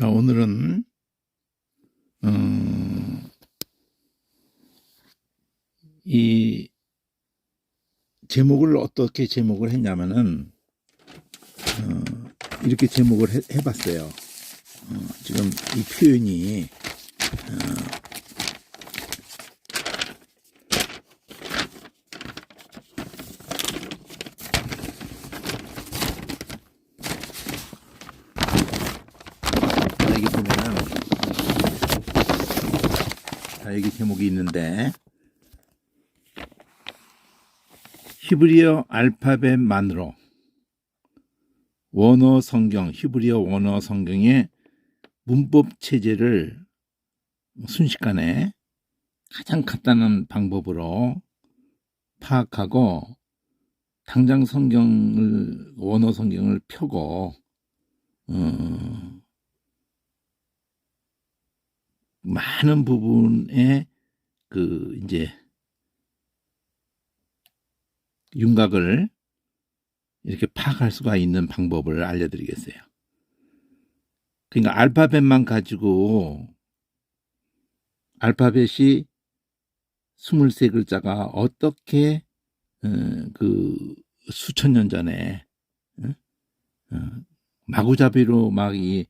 자, 오늘은 이 제목을 어떻게 제목을 했냐면은 이렇게 제목을 해봤어요. 지금 이 표현이 여기 보면은 여기 제목이 있는데 히브리어 알파벳만으로 원어 성경, 히브리어 원어 성경의 문법 체제를 순식간에 가장 간단한 방법으로 파악하고 당장 성경을 원어 성경을 펴고 많은 부분에 이제 윤곽을 이렇게 파악할 수가 있는 방법을 알려드리겠어요. 그러니까 알파벳만 가지고 알파벳이 23글자가 어떻게 수천 년 전에 마구잡이로 막 이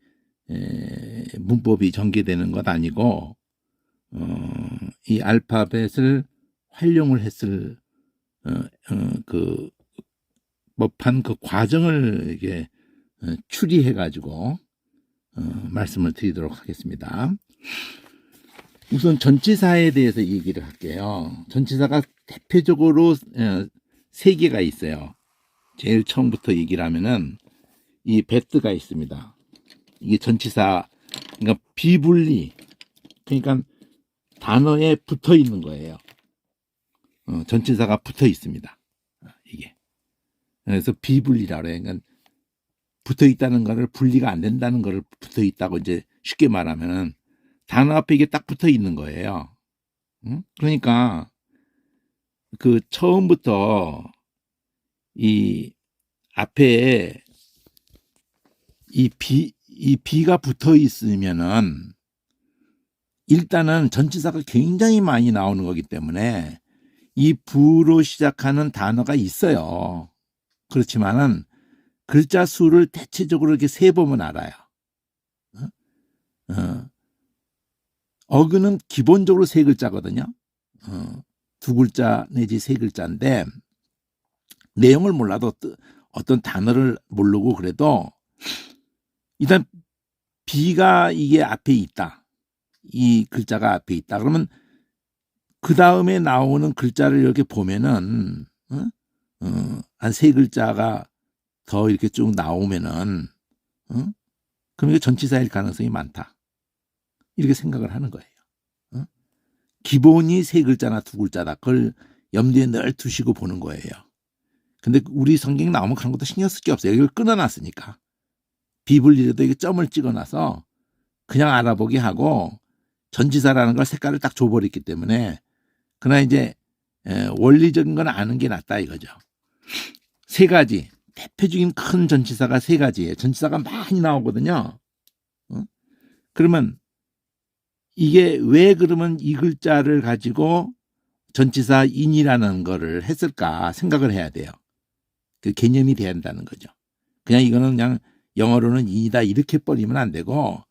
문법이 전개되는 것 아니고 이 알파벳을 활용을 했을 법한 그 과정을 이게 추리해 가지고 말씀을 드리도록 하겠습니다. 우선 전치사에 대해서 얘기를 할게요. 전치사가 대표적으로 세 개가 있어요. 제일 처음부터 얘기를 하면은 이 베트가 있습니다. 이게 전치사, 그러니까 비분리, 그러니까 단어에 붙어 있는 거예요. 전치사가 붙어 있습니다. 이게. 그래서 비분리라고 해요. 그러니까 붙어 있다는 거를 분리가 안 된다는 거를 붙어 있다고 이제 쉽게 말하면은 단어 앞에 이게 딱 붙어 있는 거예요. 그러니까 처음부터 이 앞에 이 비가 붙어 있으면은 일단은 전치사가 굉장히 많이 나오는 거기 때문에 이 부로 시작하는 단어가 있어요. 그렇지만은 글자 수를 대체적으로 이렇게 세보면 알아요. 어근은 기본적으로 세 글자거든요. 두 글자 내지 세 글자인데 내용을 몰라도 어떤 단어를 모르고 그래도 일단 비가 이게 앞에 있다. 이 글자가 앞에 있다. 그러면 그 다음에 나오는 글자를 이렇게 보면은 한 세 글자가 더 이렇게 쭉 나오면은 그럼 이게 전치사일 가능성이 많다. 이렇게 생각을 하는 거예요. 기본이 세 글자나 두 글자다. 그걸 염두에 늘 두시고 보는 거예요. 근데 우리 성경에 나오면 그런 것도 신경 쓸 게 없어요. 이걸 끊어놨으니까. 비분리라도 이게 점을 찍어놔서 그냥 알아보게 하고 전치사라는 걸 색깔을 딱 줘버렸기 때문에 그러나 이제 원리적인 건 아는 게 낫다 이거죠. 세 가지 대표적인 큰 전치사가 세 가지예요. 전치사가 많이 나오거든요. 그러면 이게 왜 그러면 이 글자를 가지고 전치사 인이라는 거를 했을까 생각을 해야 돼요. 그 개념이 돼야 한다는 거죠. 그냥 이거는 그냥 영어로는 인이다 이렇게 버리면 안 되고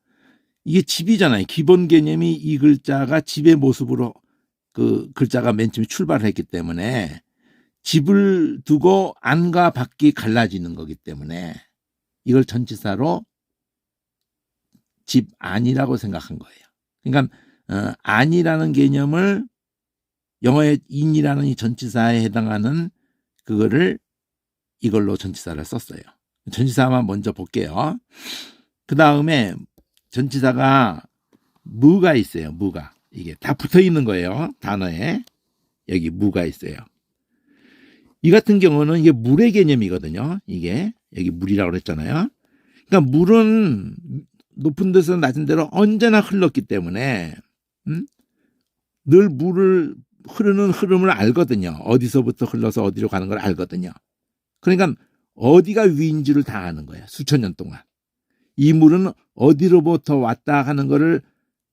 이게 집이잖아요. 기본 개념이 이 글자가 집의 모습으로 그 글자가 맨 처음에 출발을 했기 때문에 집을 두고 안과 밖이 갈라지는 거기 때문에 이걸 전치사로 집 안이라고 생각한 거예요. 그러니까 안이라는 개념을 영어의 인이라는 이 전치사에 해당하는 그거를 이걸로 전치사를 썼어요. 전치사만 먼저 볼게요. 그 다음에 전치사가 무가 있어요. 무가. 이게 다 붙어 있는 거예요. 단어에. 여기 무가 있어요. 이 같은 경우는 이게 물의 개념이거든요. 이게. 여기 물이라고 그랬잖아요. 그러니까 물은 높은 데서 낮은 데로 언제나 흘렀기 때문에 늘 물을 흐르는 흐름을 알거든요. 어디서부터 흘러서 어디로 가는 걸 알거든요. 그러니까 어디가 위인지를 다 아는 거야. 수천 년 동안. 이 물은 어디로부터 왔다 하는 거를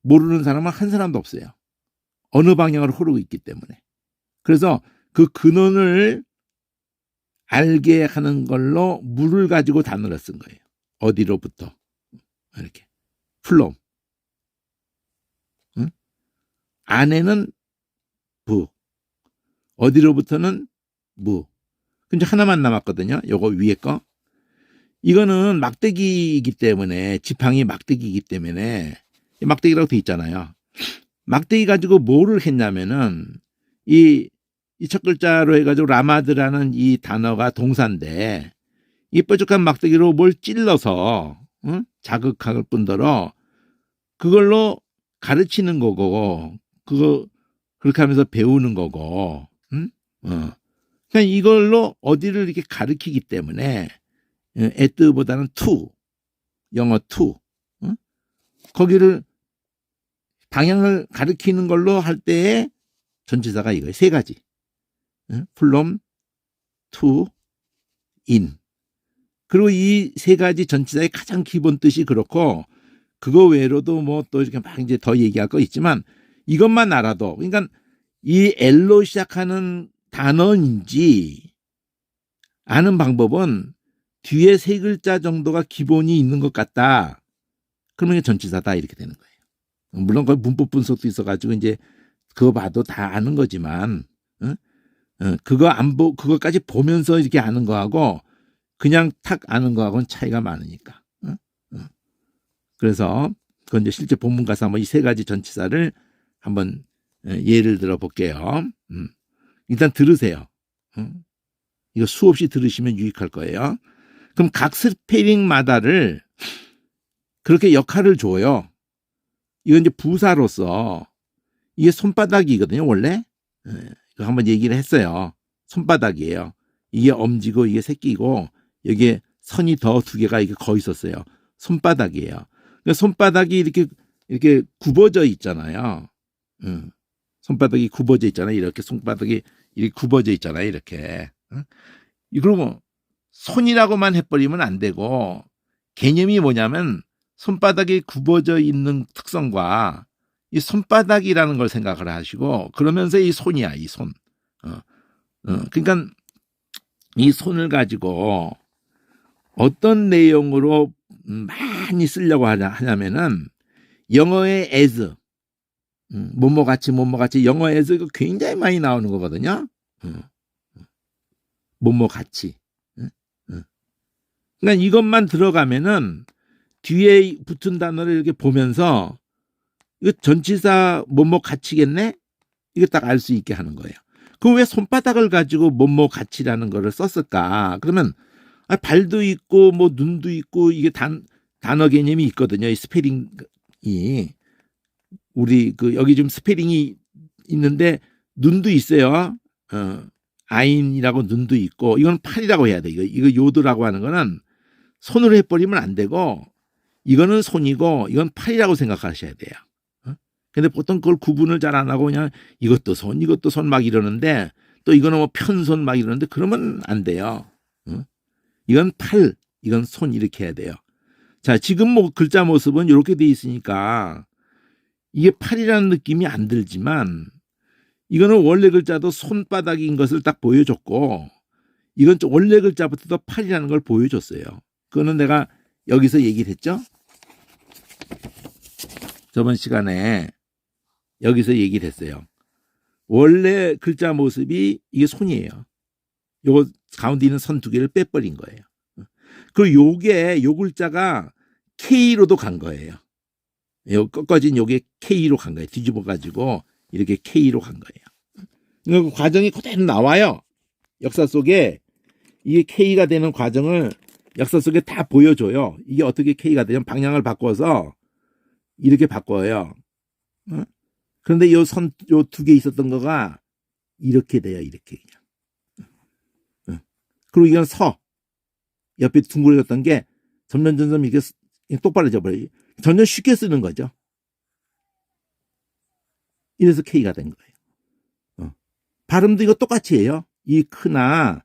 모르는 사람은 한 사람도 없어요. 어느 방향으로 흐르고 있기 때문에. 그래서 그 근원을 알게 하는 걸로 물을 가지고 단어를 쓴 거예요. 어디로부터. 이렇게. 플롬. 응? 안에는 부. 어디로부터는 무. 근데 하나만 남았거든요. 요거 위에 거. 이거는 막대기이기 때문에, 지팡이 막대기이기 때문에, 막대기라고 돼 있잖아요. 막대기 가지고 뭐를 했냐면은, 이 첫 글자로 해가지고 라마드라는 이 단어가 동사인데, 이 뾰족한 막대기로 뭘 찔러서, 응? 자극할 뿐더러, 그걸로 가르치는 거고, 그렇게 하면서 배우는 거고, 응? 그러니까 이걸로 어디를 이렇게 가르치기 때문에, at보다는 to, 영어 to, 응? 거기를 방향을 가리키는 걸로 할 때의 전치사가 이거예요. 세 가지. from, to, in. 그리고 이 세 가지 전치사의 가장 기본 뜻이 그렇고, 그거 외로도 뭐 또 이렇게 막 이제 더 얘기할 거 있지만, 이것만 알아도, 그러니까 이 L로 시작하는 단어인지 아는 방법은 뒤에 세 글자 정도가 기본이 있는 것 같다. 그러면 전치사다 이렇게 되는 거예요. 물론 그 문법 분석도 있어가지고 이제 그거 봐도 다 아는 거지만, 그거까지 보면서 이렇게 아는 거하고 그냥 탁 아는 거하고는 차이가 많으니까. 그래서 그건 이제 실제 본문 가서 한번 이 세 가지 전치사를 한번 예를 들어 볼게요. 일단 들으세요. 이거 수없이 들으시면 유익할 거예요. 그럼 각 스페링마다를 그렇게 역할을 줘요. 이건 이제 부사로서 이게 손바닥이거든요, 원래. 이거 한번 얘기를 했어요. 손바닥이에요. 이게 엄지고 이게 새끼고 여기에 선이 더 두 개가 이게 거 있었어요. 손바닥이에요. 그러니까 손바닥이 이렇게 굽어져 있잖아요. 손바닥이 굽어져 있잖아요. 이렇게 손바닥이 이렇게 굽어져 있잖아요. 이렇게. 그러면 손이라고만 해버리면 안 되고 개념이 뭐냐면 손바닥이 굽어져 있는 특성과 이 손바닥이라는 걸 생각을 하시고 그러면서 이 손이야, 이 손. 그러니까 이 손을 가지고 어떤 내용으로 많이 쓰려고 하냐면은 영어의 as, 뭐뭐같이 영어의 as 이거 굉장히 많이 나오는 거거든요. 뭐뭐같이. 그러니까 이것만 들어가면은 뒤에 붙은 단어를 이렇게 보면서 이거 전치사 뭐뭐같이겠네? 이거 딱 알 수 있게 하는 거예요. 그럼 왜 손바닥을 가지고 뭐뭐같이라는 거를 썼을까? 그러면 발도 있고 뭐 눈도 있고 이게 단어 개념이 있거든요. 이 스페링이 우리 여기 좀 스페링이 있는데 눈도 있어요. 아인이라고 눈도 있고 이건 팔이라고 해야 돼. 이거 요드라고 하는 거는 손으로 해버리면 안 되고 이거는 손이고 이건 팔이라고 생각하셔야 돼요. 근데 보통 그걸 구분을 잘 안 하고 그냥 이것도 손 막 이러는데 또 이거는 뭐 편손 막 이러는데 그러면 안 돼요. 이건 팔, 이건 손 이렇게 해야 돼요. 자, 지금 뭐 글자 모습은 이렇게 돼 있으니까 이게 팔이라는 느낌이 안 들지만 이거는 원래 글자도 손바닥인 것을 딱 보여줬고 이건 원래 글자부터도 팔이라는 걸 보여줬어요. 그거는 내가 여기서 얘기를 했죠. 저번 시간에 여기서 얘기를 했어요. 원래 글자 모습이 이게 손이에요. 요거 가운데 있는 선 두 개를 빼버린 거예요. 그리고 요 글자가 K로도 간 거예요. 요 꺾어진 요게 K로 간 거예요. 뒤집어 가지고 이렇게 K로 간 거예요. 그 과정이 그대로 나와요. 역사 속에 이게 K가 되는 과정을 역사 속에 다 보여줘요. 이게 어떻게 K가 되냐면 방향을 바꿔서 이렇게 바꿔요. 그런데 요 두 개 있었던 거가 이렇게 돼요. 이렇게 그냥. 그리고 이건 옆에 둥그러졌던 게 점점 이렇게 똑바로져 버려요. 점점 쉽게 쓰는 거죠. 이래서 K가 된 거예요. 발음도 이거 똑같이 해요. 이 크나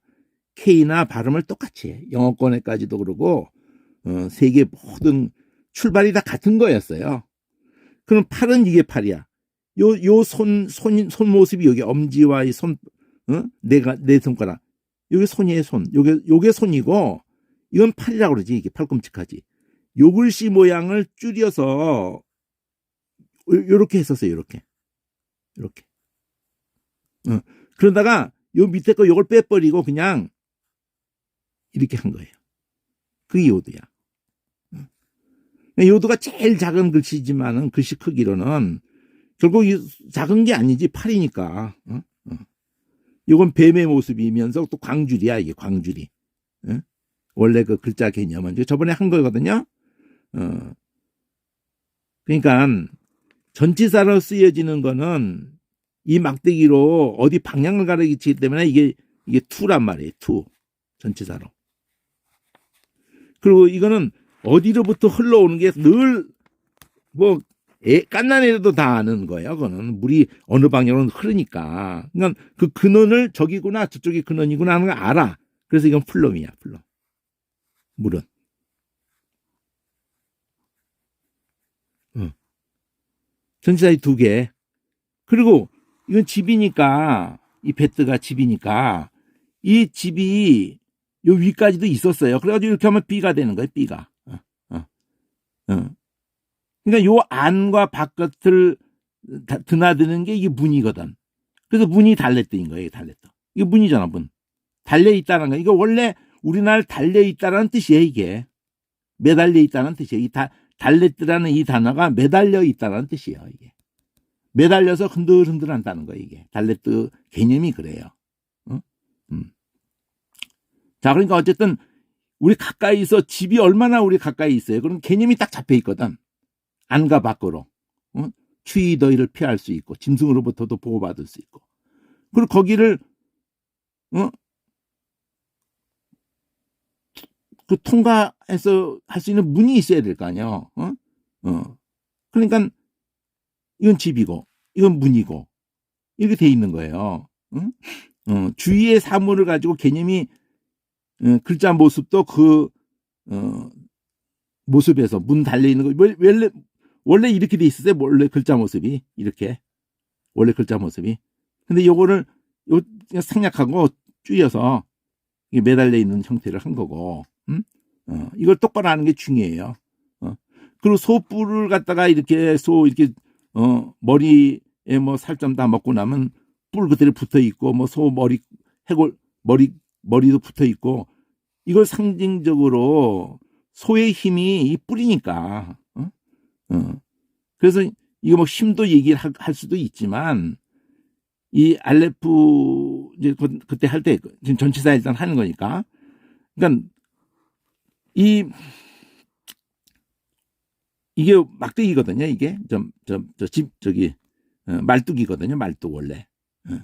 K나 발음을 똑같이 해. 영어권에까지도 그러고 세계 모든 출발이 다 같은 거였어요. 그럼 팔은 이게 팔이야. 요 손 모습이 여기 엄지와 이 손, 내 손가락. 요게 손이에요, 손. 요게 손이고, 이건 팔이라고 그러지. 이게 팔꿈치까지. 요 글씨 모양을 줄여서, 요렇게 했었어요, 요렇게. 요렇게. 그러다가, 요 밑에 거 요걸 빼버리고, 그냥, 이렇게 한 거예요. 그게 요도야. 요도가 제일 작은 글씨지만은, 글씨 크기로는, 결국 작은 게 아니지, 팔이니까. 이건 뱀의 모습이면서 또 광줄이야, 이게 광줄이. 원래 그 글자 개념은 저번에 한 거거든요. 그러니까 전치사로 쓰여지는 거는 이 막대기로 어디 방향을 가리키기 때문에 이게 투란 말이에요. 투. 전치사로. 그리고 이거는 어디로부터 흘러오는 게 늘 깐난 애도 다 아는 거예요. 그거는 물이 어느 방향으로 흐르니까. 그러니까 그 근원을 저기구나 저쪽이 근원이구나 하는 걸 알아. 그래서 이건 플럼이야. 플럼. 물은. 전치사의 두 개. 그리고 이건 집이니까 이 베트가 집이니까 이 집이 요 위까지도 있었어요. 그래가지고 이렇게 하면 B가 되는 거예요. B가. 그러니까 요 안과 바깥을 드나드는 게 이게 문이거든. 그래서 문이 달래뜨인 거예요. 달래뜨. 이게 문이잖아, 문. 달려 있다는 거. 이거 원래 우리나라 달려 있다라는 뜻이에요, 이게. 매달려 있다는 뜻이에요. 달래뜨라는 이 단어가 매달려 있다는 뜻이에요, 이게. 매달려서 흔들흔들 한다는 거예요, 이게. 달래뜨 개념이 그래요. 자, 그러니까 어쨌든 우리 가까이서 집이 얼마나 우리 가까이 있어요. 그럼 개념이 딱 잡혀 있거든. 안과 밖으로. 추위 더위를 피할 수 있고 짐승으로부터도 보호받을 수 있고. 그리고 거기를 그 통과해서 할 수 있는 문이 있어야 될 거 아니에요. 그러니까 이건 집이고 이건 문이고 이렇게 돼 있는 거예요. 주위의 사물을 가지고 개념이 글자 모습도 그 모습에서 문 달려 있는 거 원래 이렇게 돼 있었어요. 원래 글자 모습이 이렇게 원래 글자 모습이. 근데 요거를 생략하고 줄여서 매달려 있는 형태를 한 거고. 이걸 똑바로 하는 게 중요해요. 그리고 소뿔을 갖다가 이렇게 머리에 뭐 살점 다 먹고 나면 뿔 그대로 붙어 있고 뭐 소 머리도 붙어 있고 이걸 상징적으로 소의 힘이 이 뿔이니까. 그래서 이거 뭐 힘도 얘기를 할 수도 있지만 이 알레프 이제 그때 할 때 지금 전치사 일단 하는 거니까. 그러니까 이게 막대기거든요. 이게 말뚝이거든요. 말뚝 원래.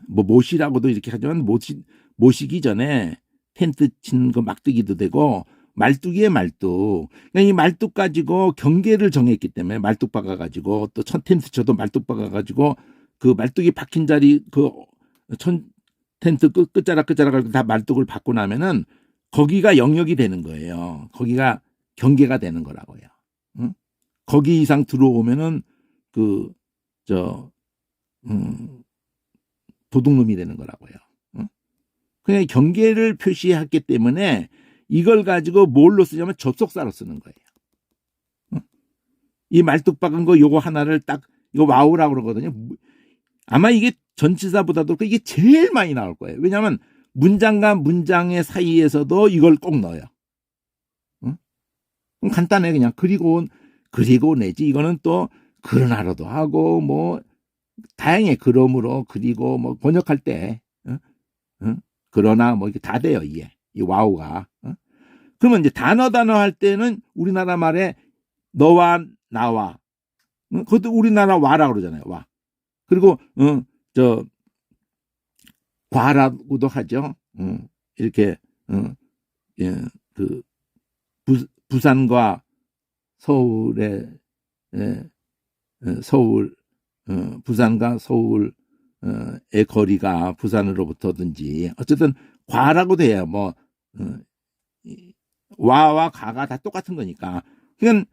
뭐 못이라고도 이렇게 하지만 못이기 전에 텐트 친 거 막대기도 되고 말뚝이에요. 말뚝. 그러니까 이 말뚝 가지고 경계를 정했기 때문에 말뚝 박아가지고 또 텐트 쳐도 말뚝 박아가지고 그 말뚝이 박힌 자리 텐트 끝자락 다 말뚝을 박고 나면은 거기가 영역이 되는 거예요. 거기가 경계가 되는 거라고요. 거기 이상 들어오면은 도둑놈이 되는 거라고요. 그냥 경계를 표시했기 때문에 이걸 가지고 뭘로 쓰냐면 접속사로 쓰는 거예요. 이 말뚝 박은 거 요거 하나를 딱 이거 와우라고 그러거든요. 아마 이게 전치사보다도 이게 제일 많이 나올 거예요. 왜냐하면 문장과 문장의 사이에서도 이걸 꼭 넣어요. 그럼 간단해. 그냥 그리고 내지 이거는 또 그러나로도 하고 뭐 다양해. 그러므로 그리고 뭐 번역할 때 그러나 뭐 이게 다 돼요. 이게 이 와우가. 그러면 이제 단어 할 때는 우리나라 말에 너와 나와 그것도 우리나라 와라 그러잖아요. 와. 그리고 과라고도 하죠. 이렇게 예, 그 부산과 서울의 서울 부산과 서울의 거리가 부산으로부터든지 어쨌든 과라고도 해요. 뭐 와와 가가 다 똑같은 거니까. 그러니까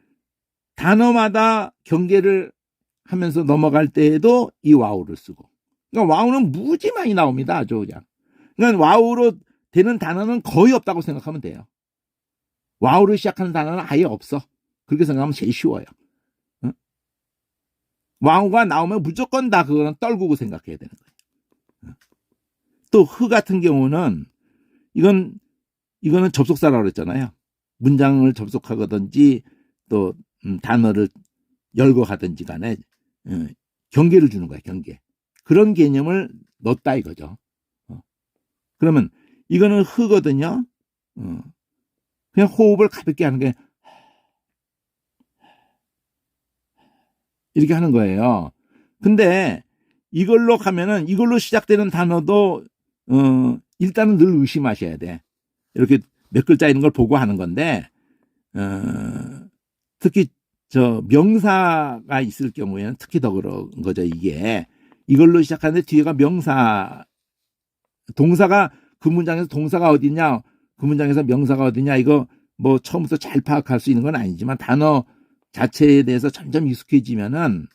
단어마다 경계를 하면서 넘어갈 때에도 이 와우를 쓰고. 그러니까 와우는 무지 많이 나옵니다. 아주 그냥. 그러니까 와우로 되는 단어는 거의 없다고 생각하면 돼요. 와우로 시작하는 단어는 아예 없어. 그렇게 생각하면 제일 쉬워요. 응? 와우가 나오면 무조건 다 그거는 떨구고 생각해야 되는 거예요. 응? 또 흐 같은 경우는 이거는 접속사라고 그랬잖아요. 문장을 접속하든지 또 단어를 열고 하든지 간에 경계를 주는 거야. 경계. 그런 개념을 넣었다 이거죠. 그러면 이거는 흐거든요. 그냥 호흡을 가볍게 하는 게 이렇게 하는 거예요. 근데 이걸로 가면은 이걸로 시작되는 단어도 일단은 늘 의심하셔야 돼. 이렇게 몇 글자 있는 걸 보고 하는 건데 특히 저 명사가 있을 경우에는 특히 더 그런 거죠. 이게 이걸로 시작하는데 뒤에가 명사 동사가 그 문장에서 동사가 어디냐 그 문장에서 명사가 어디냐 이거 뭐 처음부터 잘 파악할 수 있는 건 아니지만 단어 자체에 대해서 점점 익숙해지면은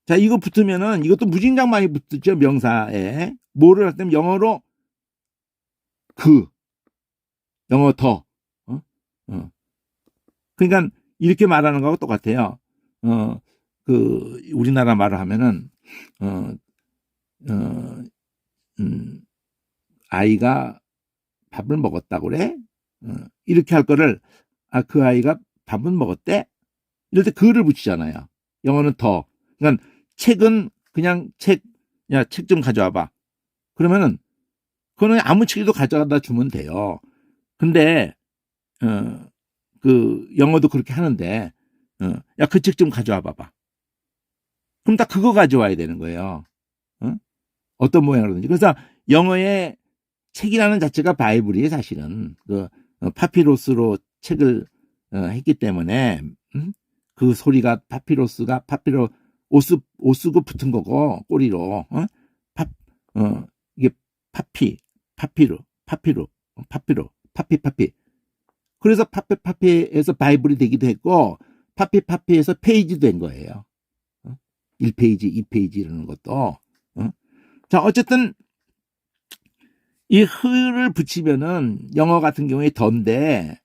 자 이거 붙으면은 이것도 무진장 많이 붙죠. 명사에 뭐를 할 때면 영어로 그 영어 더 그러니까 이렇게 말하는 거하고 똑같아요. 그 우리나라 말을 하면은 아이가 밥을 먹었다고 그래? 이렇게 할 거를 그 아이가 밥은 먹었대? 이럴 때 그를 붙이잖아요. 영어는 더. 그러니까 책은 그냥 야, 책 좀 가져와 봐. 그러면은 그거는 아무 책이도 가져다 주면 돼요. 근데 그 영어도 그렇게 하는데 야, 그 책 좀 가져와 봐봐. 그럼 다 그거 가져와야 되는 거예요. 어떤 모양으로든지. 그래서 영어의 책이라는 자체가 바이블이에요, 사실은. 그 파피루스로 책을 했기 때문에 그 소리가 파피루스가 오스고 붙은 거고 꼬리로 이게 파피루 파피 그래서 파피에서 바이블이 되기도 했고 파피에서 페이지도 된 거예요. 1페이지, 2페이지 이러는 것도. 자, 어쨌든 이 흐를 붙이면은 영어 같은 경우에 더인데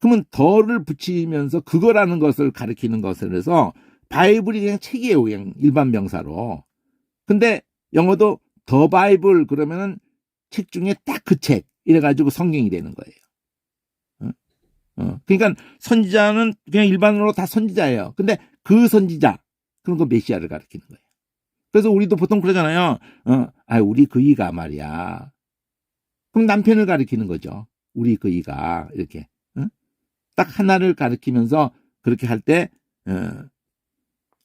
그러면 더를 붙이면서 그거라는 것을 가리키는 것을 해서 바이블이 그냥 책이에요. 그냥 일반 명사로. 근데 영어도 더 바이블 그러면은 책 중에 딱 그 책 이래가지고 성경이 되는 거예요. 그러니까 선지자는 그냥 일반으로 다 선지자예요. 근데 그 선지자 그런 거 메시아를 가리키는 거예요. 그래서 우리도 보통 그러잖아요. 우리 그이가 말이야. 그럼 남편을 가리키는 거죠. 우리 그이가 이렇게 딱 하나를 가리키면서 그렇게 할 때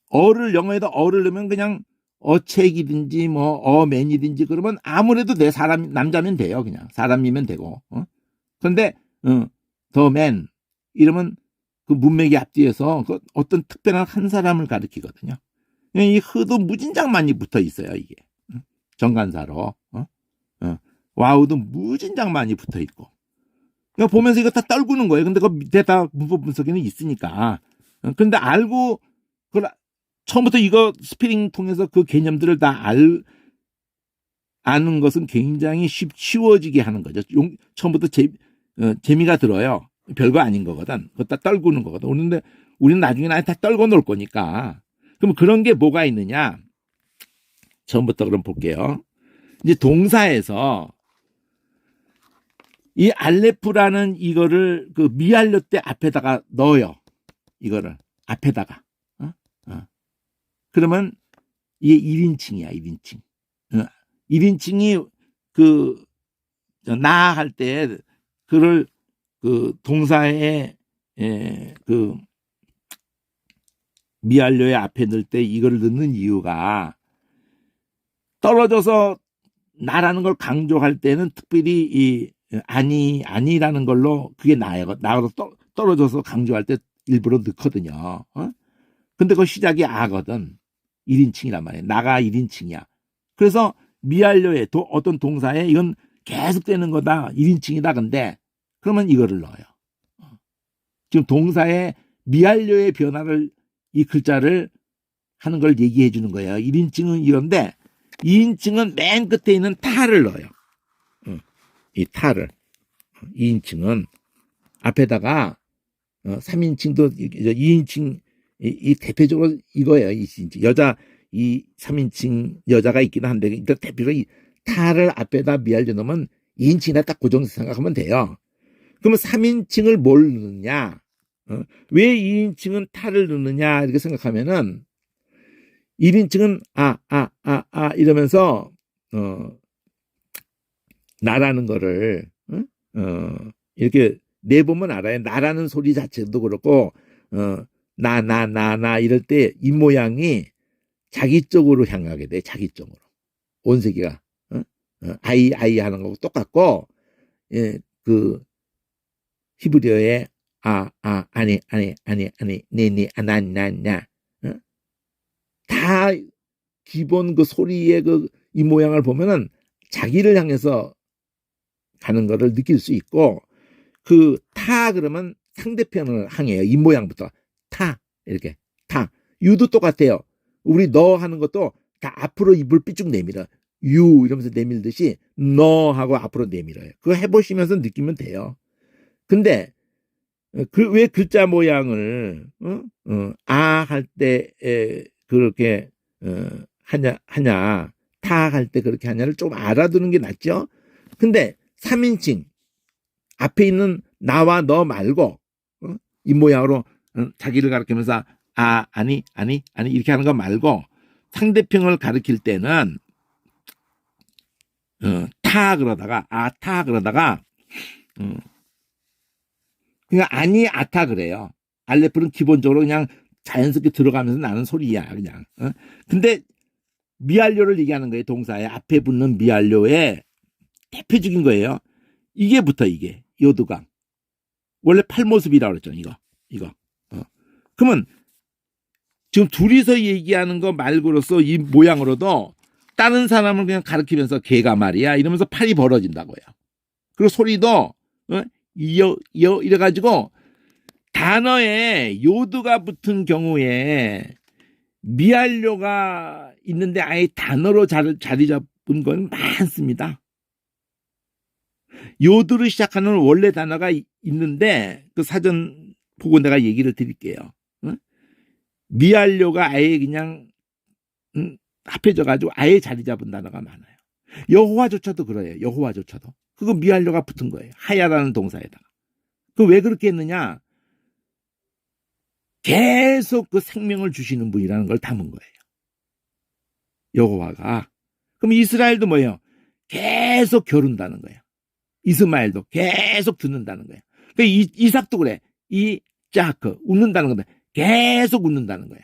어를 영어에다 어를 넣으면 그냥 어책이든지 뭐 어맨이든지 그러면 아무래도 내 사람 남자면 돼요. 그냥 사람이면 되고. 그런데 더 맨 이러면 그 문맥이 앞뒤에서 그 어떤 특별한 한 사람을 가리키거든요. 이 흐도 무진장 많이 붙어 있어요. 이게 정관사로 와우도 무진장 많이 붙어 있고. 그러니까 보면서 이거 다 떨구는 거예요. 근데 그 밑에 다 문법 분석에는 있으니까. 근데 알고 그걸 처음부터 이거 스피링 통해서 그 개념들을 다 아는 것은 굉장히 쉬워지게 하는 거죠. 처음부터 재미가 들어요. 별거 아닌 거거든. 그거 다 떨구는 거거든. 그런데 우리는 나중에 다 떨궈 놓을 거니까. 그럼 그런 게 뭐가 있느냐? 처음부터 그럼 볼게요. 이제 동사에서 이 알레프라는 이거를 그 미알려 때 앞에다가 넣어요. 이거를 앞에다가. 그러면 이게 1인칭이야. 1인칭. 1인칭이 그 나 할 때 그를 그 동사에 그 미알려의 앞에 넣을 때 이거를 넣는 이유가 떨어져서 나라는 걸 강조할 때는 특별히 이 아니라는 걸로 그게 나가 떨어져서 강조할 때 일부러 넣거든요. 근데 그 시작이 아거든. 1인칭이란 말이에요. 나가 1인칭이야. 그래서 미알려의 어떤 동사에 이건 계속되는 거다. 1인칭이다. 근데 그러면 이거를 넣어요. 지금 동사에 미완료의 변화를 이 글자를 하는 걸 얘기해 주는 거예요. 1인칭은 이런데 2인칭은 맨 끝에 있는 타를 넣어요. 이 타를. 2인칭은 앞에다가 3인칭도 2인칭 이 대표적으로 이거예요. 2인칭. 이 3인칭 여자가 있긴 한데 일단 대표로 이 타를 앞에다 미완료 넣으면 2인칭이나 딱 고정해서 생각하면 돼요. 그러면 3인칭을 뭘 넣느냐? 왜 2인칭은 타를 넣느냐? 이렇게 생각하면은 1인칭은 이러면서 나라는 거를 이렇게 내보면 알아요. 나라는 소리 자체도 그렇고 나 이럴 때 입 모양이 자기 쪽으로 향하게 돼. 자기 쪽으로. 온세기가 아이 하는 거하고 똑같고 예, 그 히브리어의 아니 네 나 다 기본 그 소리의 그 이 모양을 보면은 자기를 향해서 가는 거를 느낄 수 있고 그 타 그러면 상대편을 향해요. 이 모양부터 타 이렇게 타 유도 똑같아요. 우리 너 하는 것도 다 앞으로 입을 삐쭉 내밀어. 유 이러면서 내밀듯이 너 하고 앞으로 내밀어요. 그거 해보시면서 느끼면 돼요. 근데 왜 글자 모양을 할 때 그렇게 하냐 타 할 때 그렇게 하냐를 좀 알아두는 게 낫죠. 근데 3인칭 앞에 있는 나와 너 말고 이 모양으로 자기를 가리키면서 아니 이렇게 하는 거 말고 상대편을 가리킬 때는 타 그러다가 그냥 아니 아타 그래요. 알레프는 기본적으로 그냥 자연스럽게 들어가면서 나는 소리야 그냥. 근데 미완료를 얘기하는 거예요. 동사에 앞에 붙는 미완료의 대표적인 거예요. 이게 붙어 이게 요두강. 원래 팔모습이라고 그랬잖아 이거. 그러면 지금 둘이서 얘기하는 거 말고로서 이 모양으로도 다른 사람을 그냥 가리키면서 걔가 말이야 이러면서 팔이 벌어진다고요. 그리고 소리도 이래가지고 단어에 요두가 붙은 경우에 미완료가 있는데 아예 단어로 자리 잡은 건 많습니다. 요두로 시작하는 원래 단어가 있는데 그 사전 보고 내가 얘기를 드릴게요. 미완료가 아예 그냥 합해져가지고 아예 자리 잡은 단어가 많아요. 여호와조차도 그래요. 여호와조차도. 그거 미완료가 붙은 거예요. 하야라는 동사에다가. 그 왜 그렇게 했느냐? 계속 그 생명을 주시는 분이라는 걸 담은 거예요. 여호와가. 그럼 이스라엘도 뭐예요? 계속 겨룬다는 거예요. 이스마엘도 계속 듣는다는 거예요. 그러니까 이삭도 그래. 이자크 웃는다는 건데 계속 웃는다는 거예요.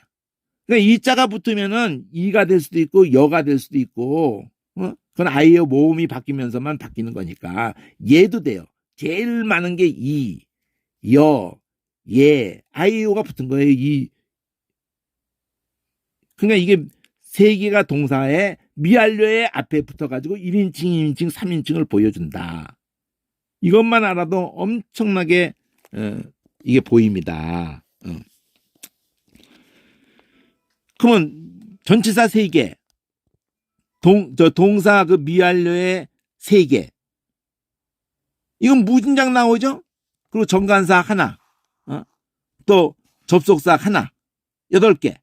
그러니까 이자가 붙으면은 이가 될 수도 있고 여가 될 수도 있고 그건 아이의 모음이 바뀌면서만 바뀌는 거니까 얘도 돼요. 제일 많은 게 이, 여, 예, 아이오가 붙은 거예요. 그러니까 이게 세 개가 동사에 미완료의 앞에 붙어가지고 1인칭, 2인칭, 3인칭을 보여준다. 이것만 알아도 엄청나게 이게 보입니다. 그러면 전치사 3개, 동사 그 미완료의 3개. 이건 무진장 나오죠? 그리고 정관사 하나, 또 접속사 하나, 8개.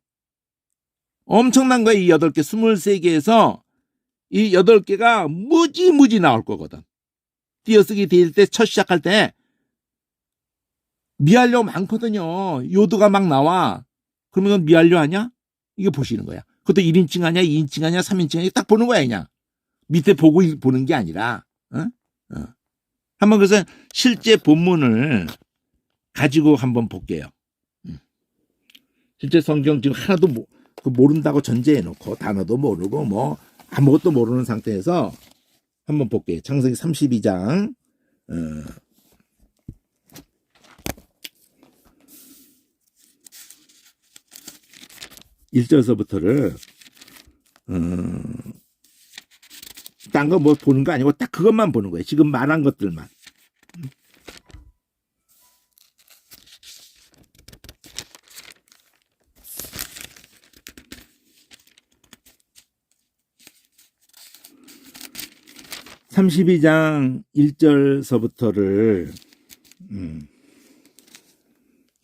엄청난 거예요. 이 8개, 23개에서 이 8개가 무지 나올 거거든. 띄어쓰기 될 때 첫 시작할 때 미완료 많거든요. 요도가 막 나와. 그러면 미완료 아니야? 이거 보시는 거야. 그것도 1인칭 아니야, 2인칭 아니야, 3인칭 아니야. 딱 보는 거야 그냥. 밑에 보고 보는 게 아니라. 한번 그래서 실제 본문을 가지고 한번 볼게요. 실제 성경 지금 하나도 모른다고 전제해놓고 단어도 모르고 뭐 아무것도 모르는 상태에서 한번 볼게요. 창세기 32장 1절서부터를 딴 거 뭐 보는 거 아니고 딱 그것만 보는 거예요. 지금 말한 것들만. 32장 1절서부터를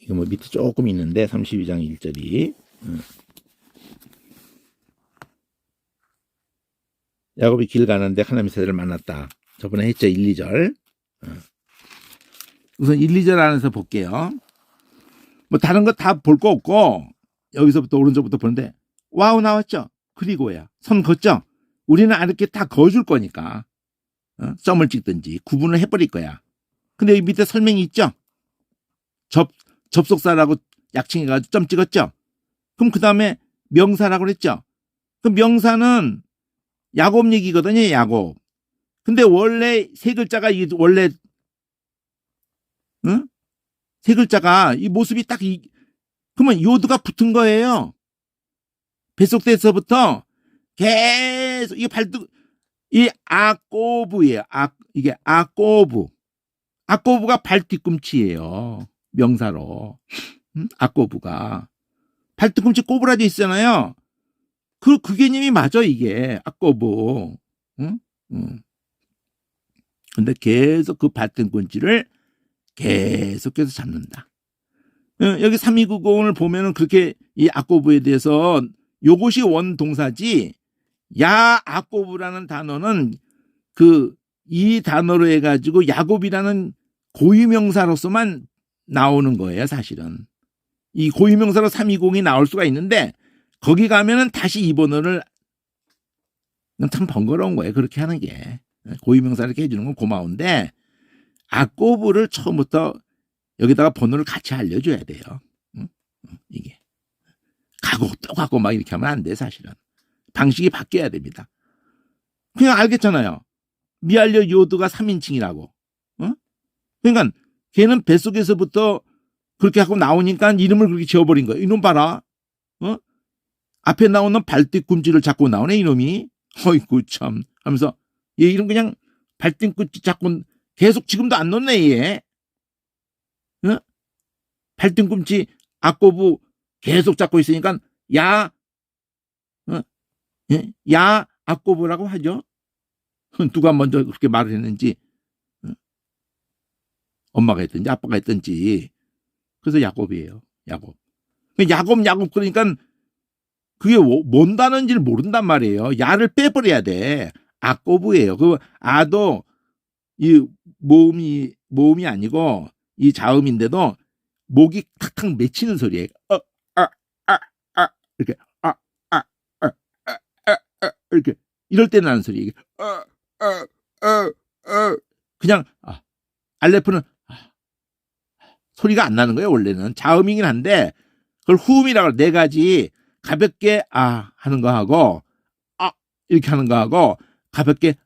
이거 뭐 밑에 조금 있는데 32장 1절이 야곱이 길 가는데 하나님의 세대를 만났다. 저번에 했죠. 1, 2절. 우선 1, 2절 안에서 볼게요. 뭐 다른 거 다 볼 거 없고 여기서부터 오른쪽부터 보는데 와우 나왔죠. 그리고야 선 걷죠. 우리는 이렇게 다 그어줄 거니까 점을 찍든지 구분을 해버릴 거야. 근데 여기 밑에 설명이 있죠. 접속사라고 약칭해가지고 점 찍었죠. 그럼 그 다음에 명사라고 그랬죠. 그 명사는 야곱 얘기거든요. 야곱. 근데 원래 세 글자가 원래 세 글자가 이 모습이 딱 그러면 요드가 붙은 거예요. 뱃속에서부터 계속 이게 이 아꼬브예요. 이게 아꼬브. 아꼬브가 발 뒤꿈치예요. 명사로. 아꼬브가 발 뒤꿈치 꼬부라져 있잖아요. 그 개념이 맞아 이게 아꼬브. 근데 계속 그 발 뒤꿈치를 계속해서 잡는다. 여기 3290을 보면은 그렇게 이 아꼬브에 대해서 요것이 원동사지 야아꼬브라는 단어는 이 단어로 해가지고 야곱이라는 고유명사로서만 나오는 거예요. 사실은 이 고유명사로 320이 나올 수가 있는데 거기 가면은 다시 이 번호를 참 번거로운 거예요. 그렇게 하는 게 고유명사 이렇게 해주는 건 고마운데 아꼬브를 처음부터 여기다가 번호를 같이 알려줘야 돼요. 이게 가고 또 가고 막 이렇게 하면 안 돼. 사실은 방식이 바뀌어야 됩니다. 그냥 알겠잖아요. 미알려 요드가 3인칭이라고. 그러니까 걔는 뱃속에서부터 그렇게 하고 나오니까 이름을 그렇게 지어버린 거예요. 이놈 봐라. 앞에 나오는 발뒤꿈치를 잡고 나오네 이놈이. 어이구 참 하면서 얘 이름 그냥 발뒤꿈치 잡고 계속 지금도 안 놓네 얘. 발뒤꿈치 아꼬부 계속 잡고 있으니까 야 아꼬부라고 하죠. 누가 먼저 그렇게 말을 했는지 엄마가 했든지 아빠가 했든지. 그래서 야곱이에요. 야곱 그러니까 그게 뭔 단어인지를 모른단 말이에요. 야를 빼버려야 돼. 아꼬부예요. 그 아도 이 모음이 아니고 이 자음인데도 목이 탁탁 맺히는 소리예요. 이렇게 이렇게 이럴 때 나는 소리. 그냥 알레프는 소리가 안 나는 거예요. 원래는 자음이긴 한데 그걸 후음이라고 네 가지 가볍게 하는 거 하고 이렇게 하는 거 하고 가볍게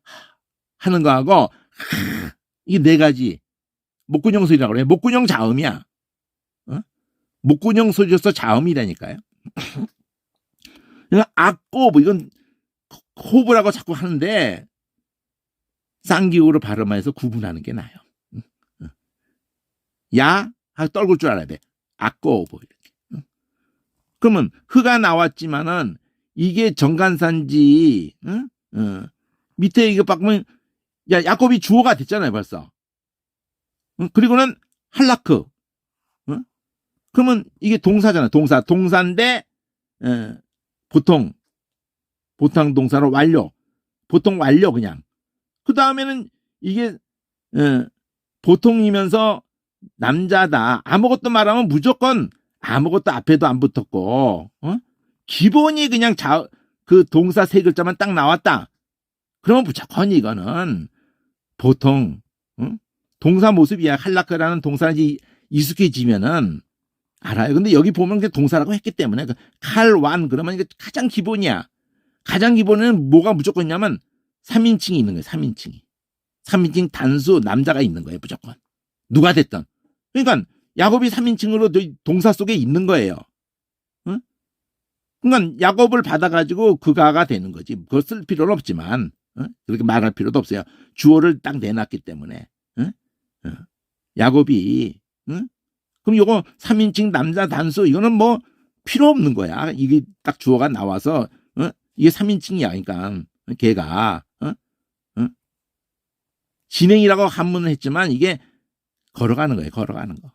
하는 거 하고 이 네 가지 목구녕 소리라고 그래요. 목구녕 자음이야. 목구녕 소리로서 자음이라니까요. 악꼬브 이건 호브라고 자꾸 하는데 쌍기호로 발음해서 구분하는 게 나아요. 야 하고 떨굴 줄 알아야 돼. 악꼬브 이렇게. 그러면 흐가 나왔지만은 이게 정관사인지 밑에 이거 바꾸면 야곱이 주어가 됐잖아요 벌써. 그리고는 할라크. 그러면 이게 동사잖아. 동사인데 보통 동사로 완료. 보통 완료 그냥. 그 다음에는 이게 보통이면서 남자다. 아무것도 말하면 무조건 아무것도 앞에도 안 붙었고 기본이 그냥 그 동사 세 글자만 딱 나왔다. 그러면 무조건 이거는 보통 동사 모습이야. 할라크라는 동사인지 익숙해지면은 알아요. 근데 여기 보면 그게 동사라고 했기 때문에 칼완 그러면 이게 가장 기본이야. 가장 기본은 뭐가 무조건 있냐면 3인칭이 있는 거예요. 3인칭 단수 남자가 있는 거예요. 무조건. 누가 됐든. 그러니까 야곱이 3인칭으로 동사 속에 있는 거예요. 그러니까 야곱을 받아가지고 그가가 되는 거지. 그걸 쓸 필요는 없지만 그렇게 말할 필요도 없어요. 주어를 딱 내놨기 때문에. 야곱이 그럼 요거 3인칭 남자 단수 이거는 뭐 필요 없는 거야. 이게 딱 주어가 나와서 이게 3인칭이야. 그러니까 걔가 진행이라고 한문을 했지만 이게 걸어가는 거예요. 걸어가는 거.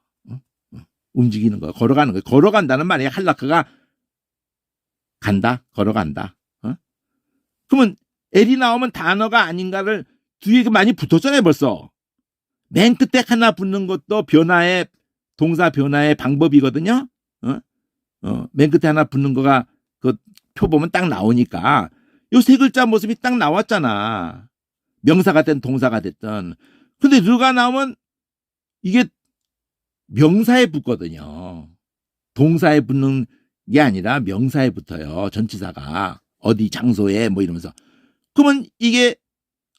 움직이는 거. 걸어가는 거. 걸어간다는 말이 할라크가 간다. 걸어간다. 그러면 L이 나오면 단어가 아닌가를 뒤에 많이 붙었잖아요. 벌써. 맨 끝에 하나 붙는 것도 변화의 동사 변화의 방법이거든요. 맨 끝에 하나 붙는 거가 그 표 보면 딱 나오니까 요 세 글자 모습이 딱 나왔잖아. 명사가 됐든 동사가 됐든. 근데 르가 나오면 이게 명사에 붙거든요. 동사에 붙는 게 아니라 명사에 붙어요. 전치사가 어디 장소에 뭐 이러면서. 그러면 이게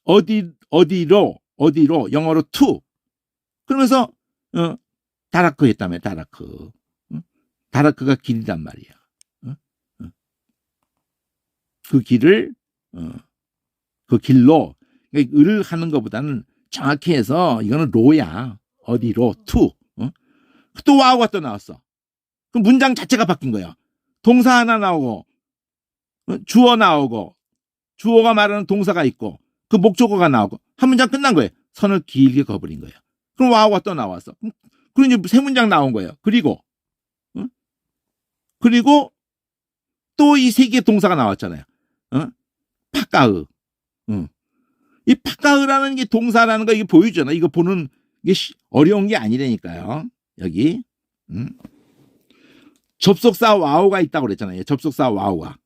어디로 영어로 to 그러면서 다라크 했다며. 다라크. 다라크가 길이란 말이야. 그 길을 그 길로 을 하는 것보다는 정확히 해서 이거는 로야. 어디로 to. 또 와우가 또 나왔어. 그럼 문장 자체가 바뀐 거야. 동사 하나 나오고 주어 나오고 주어가 말하는 동사가 있고 그 목적어가 나오고 한 문장 끝난 거예요. 선을 길게 그어버린 거예요. 그럼 와우가 또 나왔어. 그럼 이제 세 문장 나온 거예요. 그리고 또 이 세 개의 동사가 나왔잖아요. 파까으. 이 파까으라는 게 동사라는 거 이게 보이잖아. 이거 보는 게 어려운 게 아니라니까요. 여기 접속사 와우가 있다고 그랬잖아요. 접속사 와우가.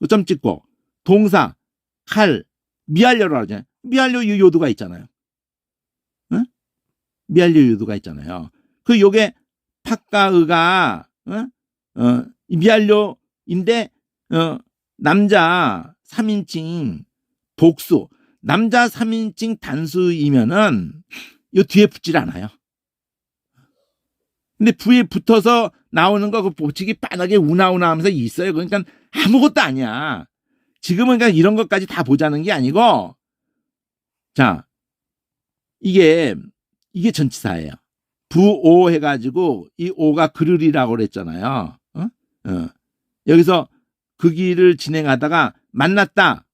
점 찍고 동사 칼 미알려라고 하잖아요. 미알려 요도가 있잖아요. 미알려 요도가 있잖아요. 그 요게 파까으가 미알려인데 남자 3인칭 복수 남자 3인칭 단수이면은 요 뒤에 붙질 않아요. 근데 부에 붙어서 나오는 거 그 보치기 빠르게 우나우나 하면서 있어요. 그러니까 아무것도 아니야. 지금은 그러니까 이런 것까지 다 보자는 게 아니고 자 이게 전치사예요. 부오 해가지고 이 오가 그르리라고 그랬잖아요. 여기서 그 길을 진행하다가 만났다.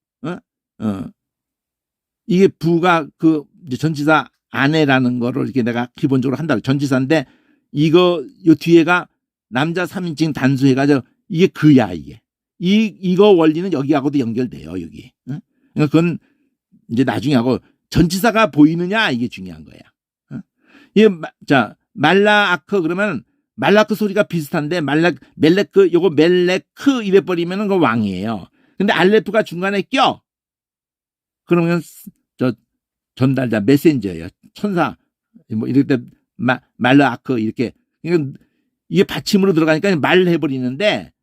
이게 부가 그 전치사 아내라는 거를 이렇게 내가 기본적으로 한다. 전치사인데 이거 요 뒤에가 남자 3인칭 단수 해가지고 이게 그야 이게. 이거 원리는 여기하고도 연결돼요. 여기. 그러니까 그건 이제 나중에 하고 전치사가 보이느냐 이게 중요한 거야. 이게 자 말라아크 그러면 말라크 소리가 비슷한데 멜레크 요거 멜레크 이래 버리면은 그 왕이에요. 근데 알레프가 중간에 껴. 그러면 저 전달자 메신저예요. 천사 뭐 이럴 때 말라아크 이렇게 이게 받침으로 들어가니까 말해 버리는데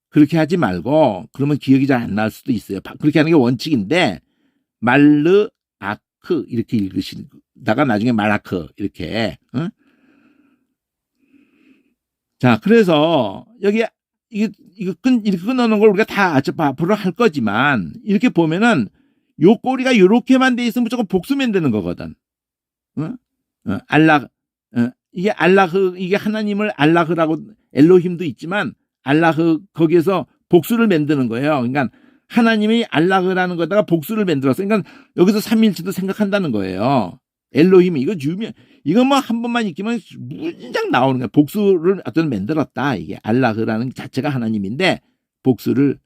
그렇게 하지 말고 그러면 기억이 잘 안 날 수도 있어요. 그렇게 하는 게 원칙인데 말르아크 이렇게 읽으시다가 나중에 말아크 이렇게. 자, 그래서 여기 이렇게 끊어놓은 걸 우리가 다 앞으로 할 거지만 이렇게 보면은 요 꼬리가 요렇게만 돼 있으면 무조건 복수면 되는 거거든. 알라 이게 알라흐 이게 하나님을 알라흐라고 엘로힘도 있지만 알라흐 거기에서 복수를 만드는 거예요. 그러니까 하나님이 알라흐라는 거다가 복수를 만들었어. 그러니까 여기서 삼일체도 생각한다는 거예요. 엘로힘이 이거 뭐 한 번만 익히면 문장 나오는 거야. 복수를 어떤 만들었다. 이게 알라흐라는 자체가 하나님인데 복수를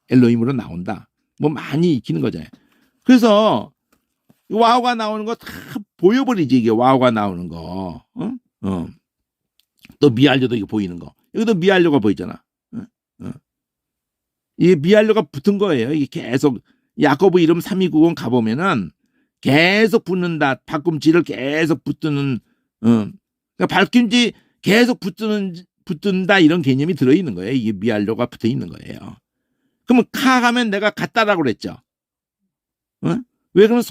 엘로힘으로 나온다. 뭐 많이 익히는 거잖아요. 그래서 와우가 나오는 거 다 보여버리지 이게 와우가 나오는 거. 또 미알료도 이거 보이는 거. 여기도 미알료가 보이잖아. 이게 미알료가 붙은 거예요. 이게 계속 야코브 이름 3290 가보면은 계속 붙는다. 발꿈치를 계속 붙드는, 그러니까 발꿈치 계속 붙든다 이런 개념이 들어있는 거예요. 이게 미알료가 붙어 있는 거예요. 그러면 카 하면 내가 갔다라고 그랬죠. 왜 그러면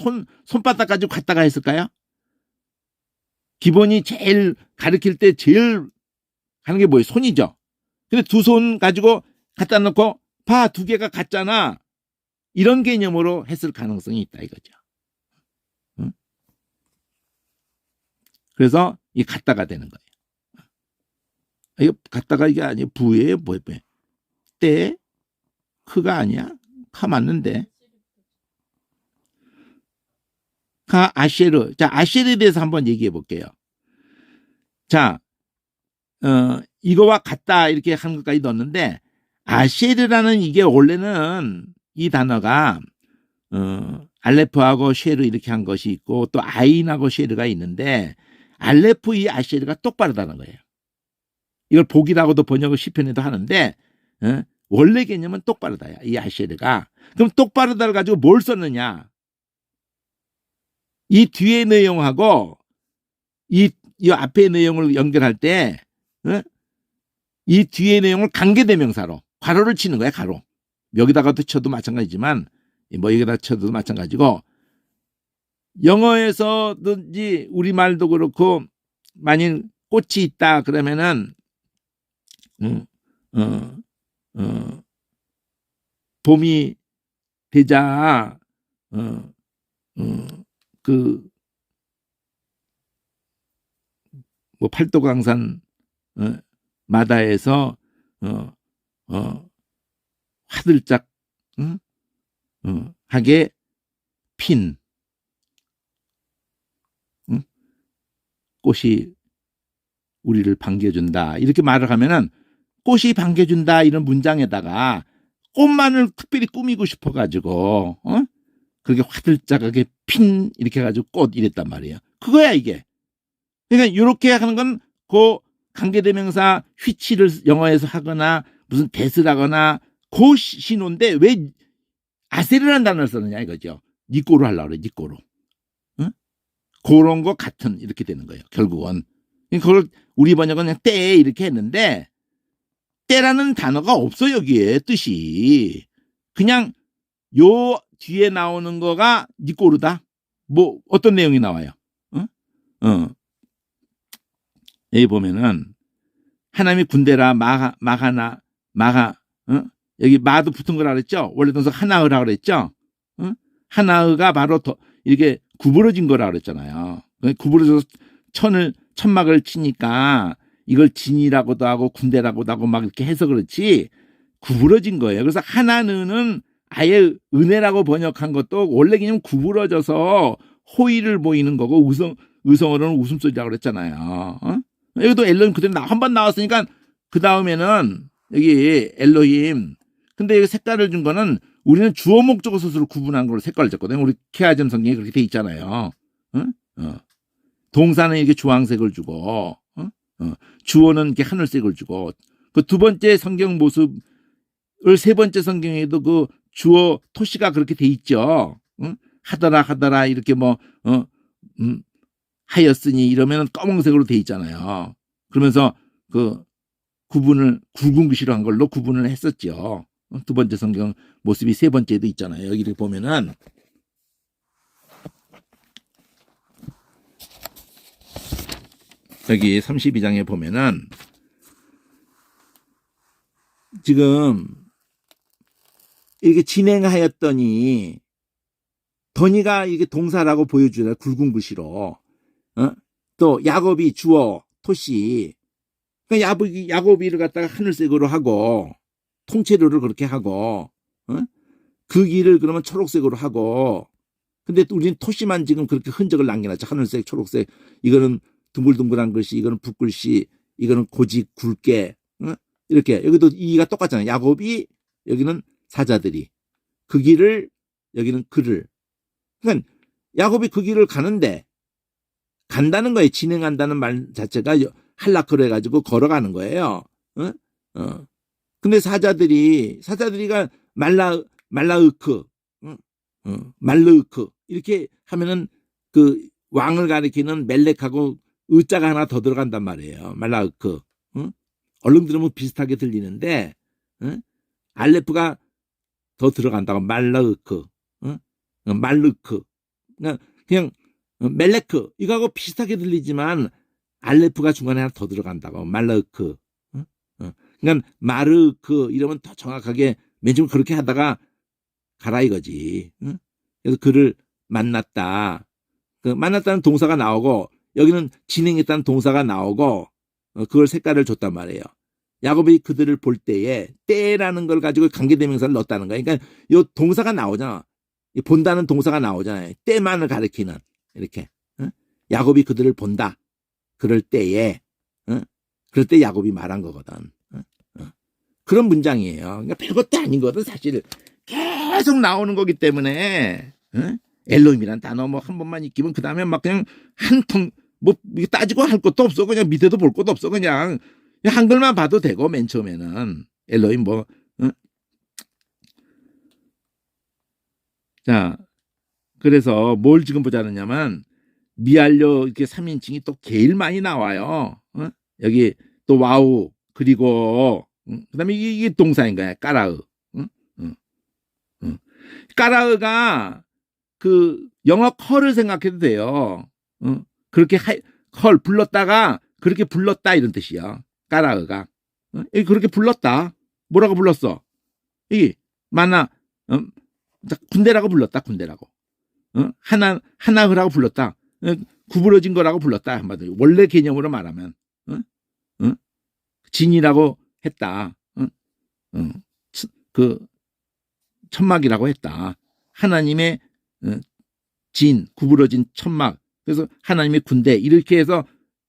손바닥 가지고 갔다가 했을까요? 기본이 제일 가르칠 때 제일 하는 게 뭐예요? 손이죠. 근데 두 손 가지고 갖다 놓고 봐, 두 개가 같잖아. 이런 개념으로 했을 가능성이 있다 이거죠. 그래서 이 갖다가 되는 거예요. 이거 갖다가 이게 아니에요. 부예요. 뭐예요? 때 크가 아니야? 카 맞는데. 아쉐르. 자, 아쉐르에 대해서 한번 얘기해 볼게요. 자, 이거와 같다 이렇게 한 것까지 넣었는데 아쉐르라는 이게 원래는 이 단어가 알레프하고 쉐르 이렇게 한 것이 있고 또 아인하고 쉐르가 있는데 알레프 이 아쉐르가 똑바르다는 거예요. 이걸 복이라고도 번역을 시편에도 하는데 원래 개념은 똑바르다. 이 아쉐르가. 그럼 똑바르다를 가지고 뭘 썼느냐? 이 뒤에 내용하고 이 앞에 내용을 연결할 때 이 뒤에 내용을 관계대명사로 괄호를 치는 거야. 괄호. 여기다가도 쳐도 마찬가지지만 뭐 여기다 쳐도 마찬가지고 영어에서든지 우리말도 그렇고 만일 꽃이 있다 그러면은 봄이 되자 뭐 팔도강산 마다에서 화들짝 하게 핀 꽃이 우리를 반겨준다 이렇게 말을 하면은 꽃이 반겨준다 이런 문장에다가 꽃만을 특별히 꾸미고 싶어가지고 그렇게 화들짝하게 핀 이렇게 해가지고 꽃 이랬단 말이에요. 그거야 이게. 그러니까 이렇게 하는 건 그 관계대명사 휘치를 영어에서 하거나 무슨 대스라거나 그 신호인데 왜 아세르라는 단어를 쓰느냐 이거죠. 니꼬로 하려고 그래. 니꼬로. 그런 거 같은 이렇게 되는 거예요. 결국은. 그걸 우리 번역은 그냥 때 이렇게 했는데 때라는 단어가 없어 여기에 뜻이. 그냥 요 뒤에 나오는 거가 니꼬르다. 뭐 어떤 내용이 나와요? 여기 보면은 하나님이 군대라 여기 마도 붙은 거라 그랬죠? 원래 동사 하나으라 그랬죠? 하나으가 바로 더 이렇게 구부러진 거라 그랬잖아요. 구부러져서 천막을 치니까 이걸 진이라고도 하고 군대라고도 하고 막 이렇게 해서 그렇지 구부러진 거예요. 그래서 하나는 아예 은혜라고 번역한 것도 원래 그냥 구부러져서 호의를 보이는 거고 의성어로는 웃음소리라고 그랬잖아요. 여기도 엘로힘 그대로 한 번 나왔으니까 그 다음에는 여기 엘로힘. 근데 여기 색깔을 준 거는 우리는 주어 목적어 스스로 구분한 걸로 색깔을 줬거든요. 우리 케아점 성경에 그렇게 돼 있잖아요. 동사는 이렇게 주황색을 주고 주어는 이렇게 하늘색을 주고 그 두 번째 성경 모습을 세 번째 성경에도 그 주어 토시가 그렇게 돼 있죠. 하더라 이렇게 뭐 하였으니 이러면 검은색으로 돼 있잖아요. 그러면서 그 구분을 굵은 글씨로 한 걸로 구분을 했었죠. 두 번째 성경 모습이 세 번째도 있잖아요. 여기를 보면은 여기 32장에 보면은 지금 이렇게 진행하였더니 더니가 이게 동사라고 보여주잖아요. 굵은 글씨로. 또 야곱이 주어 토시. 그러니까 야곱이를 갖다가 하늘색으로 하고 통째로를 그렇게 하고 그 길을 그러면 초록색으로 하고 근데 우리는 토시만 지금 그렇게 흔적을 남겨놨죠. 하늘색, 초록색. 이거는 둥글둥글한 글씨, 이거는 붓글씨, 이거는 고직 굵게 이렇게 여기도 이가 똑같잖아요. 야곱이 여기는 사자들이 그 길을 여기는 그를 그러니까 야곱이 그 길을 가는데 간다는 거예요. 진행한다는 말 자체가 할라크로 해가지고 걸어가는 거예요. 근데 사자들이가 말라으크 말르크 이렇게 하면은 그 왕을 가리키는 멜렉하고 의자가 하나 더 들어간단 말이에요. 말라으크. 얼른 들으면 비슷하게 들리는데 알레프가 더 들어간다고 말라으크. 말르크. 그냥 멜레크 이거하고 비슷하게 들리지만 알레프가 중간에 하나 더 들어간다고 말라으크. 그러니까 마르크 이러면 더 정확하게 맨 처음 그렇게 하다가 가라 이거지. 그래서 그를 만났다. 그 만났다는 동사가 나오고 여기는 진행했다는 동사가 나오고 그걸 색깔을 줬단 말이에요. 야곱이 그들을 볼 때에 때라는 걸 가지고 관계대명사를 넣었다는 거예요. 그러니까 이 동사가 나오잖아. 본다는 동사가 나오잖아요. 때만을 가리키는 이렇게. 야곱이 그들을 본다. 그럴 때에, 그럴 때 야곱이 말한 거거든. 그런 문장이에요. 그러니까 별것도 아닌 거거든, 사실. 계속 나오는 거기 때문에, 엘로힘이란 단어 뭐 한 번만 익히면 그 다음에 막 그냥 한 통, 뭐 따지고 할 것도 없어. 그냥 밑에도 볼 것도 없어. 그냥 한글만 봐도 되고, 맨 처음에는. 엘로힘 뭐, 자, 그래서 뭘 지금 보자느냐면, 미알려 이렇게 3인칭이 또 제일 많이 나와요. 여기 또 와우, 그리고, 그 다음에 이게 동사인 거야. 까라으. 까라으가 그 영어 컬을 생각해도 돼요. 그렇게 컬 불렀다가 그렇게 불렀다 이런 뜻이야. 까라으가. 그렇게 불렀다. 뭐라고 불렀어? 이 만나 군대라고 불렀다. 군대라고. 하나흐라고 불렀다. 구부러진 거라고 불렀다. 한마디로 원래 개념으로 말하면 진이라고 했다. 그 천막이라고 했다. 하나님의 진, 구부러진 천막. 그래서 하나님의 군대 이렇게 해서